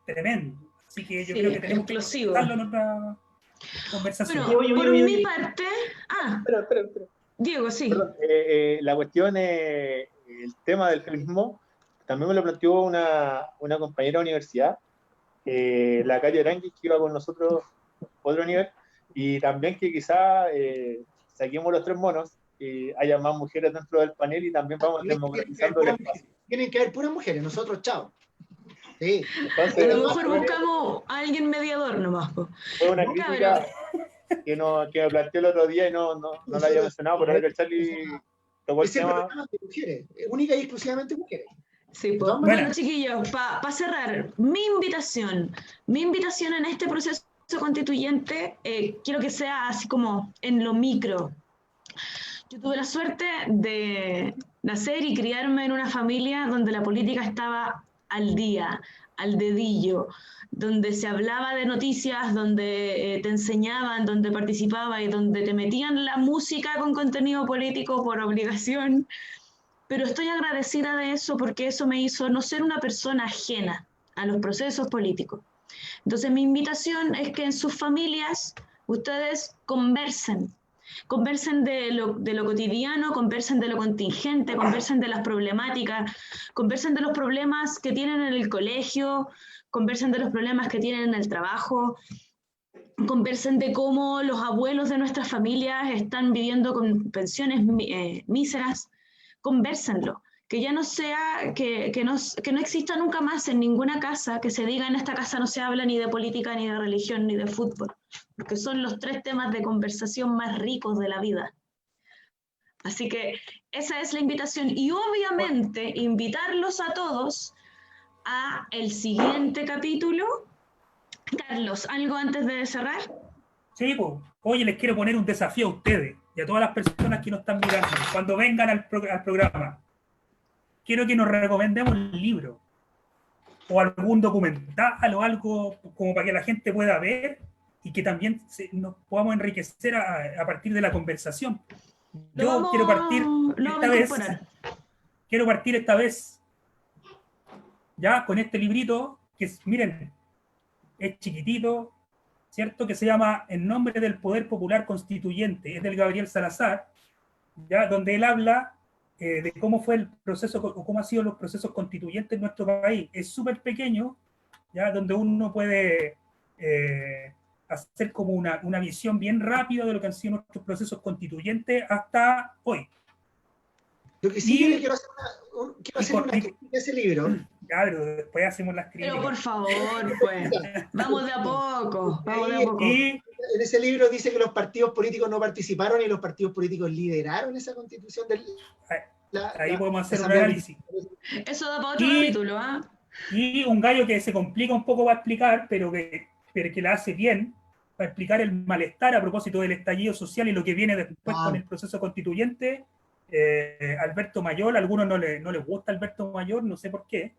tremendo. Así que yo Sí, creo que tenemos explosivo. que darlo en otra conversación. Bueno, Oye, por oye, mi oye. parte... Ah, Espera. Diego, sí. Perdón, la cuestión es el tema del feminismo. También me lo planteó una compañera de universidad, la Katia Aranguis, que iba con nosotros otro nivel, y también que quizá saquemos los tres monos, haya más mujeres dentro del panel y también vamos democratizando el espacio. Tienen que haber puras mujeres, nosotros, chao. Sí. A lo Entonces, mejor buscamos a alguien mediador nomás. Po. fue una Cabros. crítica que me planteó el otro día y no la había mencionado, pero ahora que el Charlie tocó el Ese tema. programa de mujeres, única y exclusivamente mujeres. Sí, po. Bueno, chiquillos, para cerrar, mi invitación en este proceso constituyente, quiero que sea así como en lo micro. Yo tuve la suerte de nacer y criarme en una familia donde la política estaba al día, al dedillo, donde se hablaba de noticias, donde te enseñaban, donde participaba y donde te metían la música con contenido político por obligación. Pero estoy agradecida de eso porque eso me hizo no ser una persona ajena a los procesos políticos. Entonces mi invitación es que en sus familias ustedes conversen de lo cotidiano, conversen de lo contingente, conversen de las problemáticas, conversen de los problemas que tienen en el colegio, conversen de los problemas que tienen en el trabajo, conversen de cómo los abuelos de nuestras familias están viviendo con pensiones míseras, convérsenlo. Que ya no sea, que no exista nunca más en ninguna casa que se diga en esta casa no se habla ni de política, ni de religión, ni de fútbol, porque son los tres temas de conversación más ricos de la vida. Así que esa es la invitación y obviamente invitarlos a todos a el siguiente capítulo. Carlos, ¿algo antes de cerrar? Sí, pues, oye, les quiero poner un desafío a ustedes y a todas las personas que nos están mirando. Cuando vengan al programa, quiero que nos recomendemos un libro o algún documental o algo como para que la gente pueda ver y que también nos podamos enriquecer a partir de la conversación. Yo quiero partir esta vez ya con este librito que miren, es chiquitito, ¿cierto? Que se llama En nombre del poder popular constituyente, es del Gabriel Salazar, ya, donde él habla de cómo fue el proceso o cómo han sido los procesos constituyentes en nuestro país. Es súper pequeño, ya, donde uno puede hacer como una visión bien rápida de lo que han sido nuestros procesos constituyentes hasta hoy. Lo que sí le quiero hacer una crítica a ese libro. Ya, pero después hacemos las críticas. Pero por favor, pues, vamos de a poco. Y en ese libro dice que los partidos políticos no participaron y los partidos políticos lideraron esa constitución del... Ahí podemos hacer un análisis. Eso da para otro capítulo, ¿ah? Y un gallo que se complica un poco para explicar, pero que la hace bien, para explicar el malestar a propósito del estallido social y lo que viene después con el proceso constituyente, Alberto Mayor. A algunos no les gusta Alberto Mayor, no sé por qué,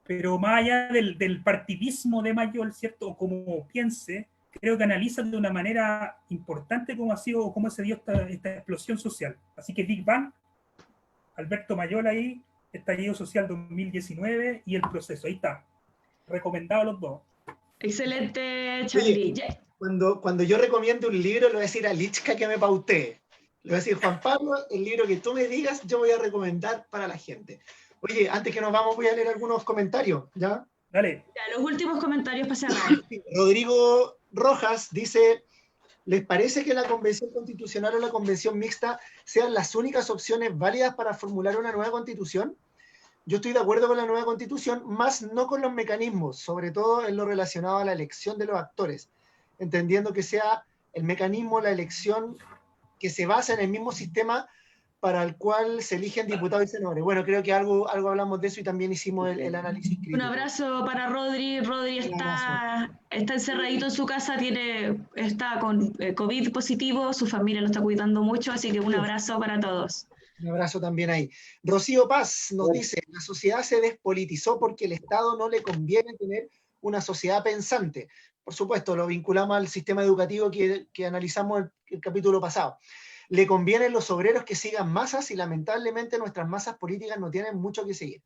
pero más allá del partidismo de Mayor, ¿cierto? O como piense, creo que analiza de una manera importante cómo ha sido o cómo se dio esta explosión social. Así que Big Bang, Alberto Mayor ahí, estallido social 2019 y el proceso. Ahí está. Recomendado los dos. Excelente, Charlie. Oye, cuando yo recomiendo un libro, le voy a decir a Lichka que me pautee. Le voy a decir, Juan Pablo, el libro que tú me digas, yo voy a recomendar para la gente. Oye, antes que nos vamos, voy a leer algunos comentarios, ¿ya? Dale. Ya, los últimos comentarios para cerrar. Rodrigo Rojas dice, ¿les parece que la convención constitucional o la convención mixta sean las únicas opciones válidas para formular una nueva constitución? Yo estoy de acuerdo con la nueva constitución, más no con los mecanismos, sobre todo en lo relacionado a la elección de los actores, entendiendo que sea el mecanismo, la elección que se basa en el mismo sistema para el cual se eligen diputados y senadores. Bueno, creo que algo hablamos de eso y también hicimos el análisis crítico. Un abrazo para Rodri. Rodri está encerradito en su casa, está con COVID positivo, su familia lo está cuidando mucho, así que un abrazo para todos. Un abrazo también ahí. Rocío Paz nos dice, la sociedad se despolitizó porque el Estado no le conviene tener una sociedad pensante. por supuesto, lo vinculamos al sistema educativo que analizamos el capítulo pasado. Le convienen los obreros que sigan masas y lamentablemente nuestras masas políticas no tienen mucho que seguir.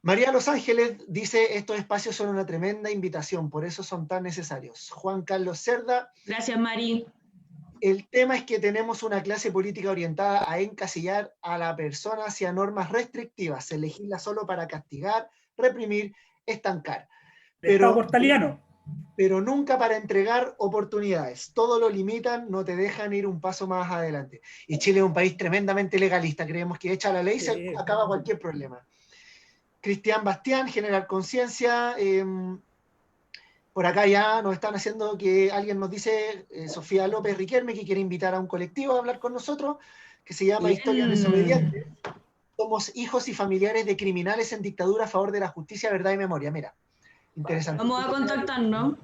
María Los Ángeles dice, estos espacios son una tremenda invitación, por eso son tan necesarios. Juan Carlos Cerda. Gracias, Mari. El tema es que tenemos una clase política orientada a encasillar a la persona hacia normas restrictivas, elegirla solo para castigar, reprimir, estancar. Pero nunca para entregar oportunidades. Todo lo limitan, no te dejan ir un paso más adelante. Y Chile es un país tremendamente legalista, creemos que hecha la ley se acaba cualquier problema. Cristian Bastián, generar conciencia. Por acá ya nos están haciendo que alguien nos dice, Sofía López Riquelme, que quiere invitar a un colectivo a hablar con nosotros, que se llama Historias Desobedientes. Somos hijos y familiares de criminales en dictadura a favor de la justicia, verdad y memoria. Mira, interesante. Vamos a contactarnos.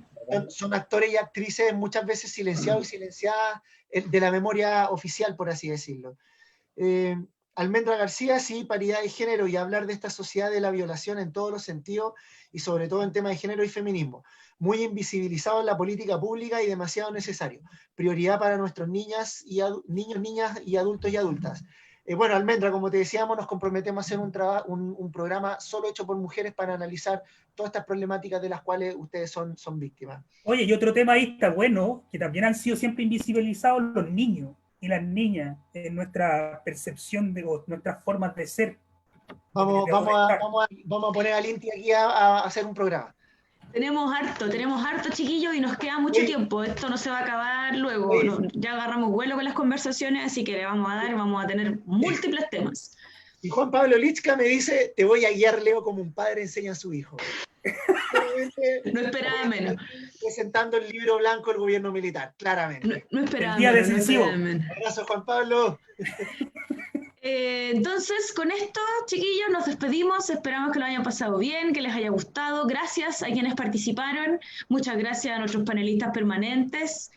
Son actores y actrices muchas veces silenciados y silenciadas de la memoria oficial, por así decirlo. Almendra García, sí, paridad de género y hablar de esta sociedad de la violación en todos los sentidos y sobre todo en temas de género y feminismo. Muy invisibilizado en la política pública y demasiado necesario. Prioridad para nuestros niños, niñas y adultos y adultas. Bueno, Almendra, como te decíamos, nos comprometemos a hacer un programa solo hecho por mujeres para analizar todas estas problemáticas de las cuales ustedes son víctimas. Oye, y otro tema ahí está bueno, que también han sido siempre invisibilizados los niños y las niñas en nuestra percepción de nuestras formas de ser. Vamos a poner a Linti aquí a hacer un programa. Tenemos harto, chiquillos, y nos queda mucho tiempo. Esto no se va a acabar luego. Ya agarramos vuelo con las conversaciones, así que le vamos a dar y vamos a tener múltiples temas. Y Juan Pablo Lichka me dice, te voy a guiar, Leo, como un padre enseña a su hijo. No esperaba menos. Presentando el libro blanco del gobierno militar, claramente. No esperaba el día menos. decisivo. Abrazo, Juan Pablo. Entonces, con esto, chiquillos, nos despedimos. Esperamos que lo hayan pasado bien, que les haya gustado. Gracias a quienes participaron. Muchas gracias a nuestros panelistas permanentes,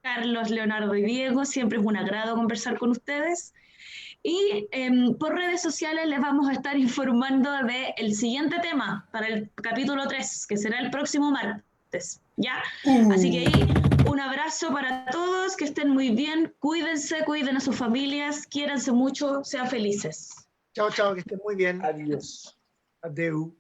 Carlos, Leonardo y Diego. Siempre es un agrado conversar con ustedes. Y por redes sociales les vamos a estar informando del siguiente tema para el capítulo 3, que será el próximo martes. ¿Ya? Así que ahí, un abrazo para todos, que estén muy bien, cuídense, cuiden a sus familias, quiéranse mucho, sean felices. Chao, chao, que estén muy bien. Adiós. Adeu.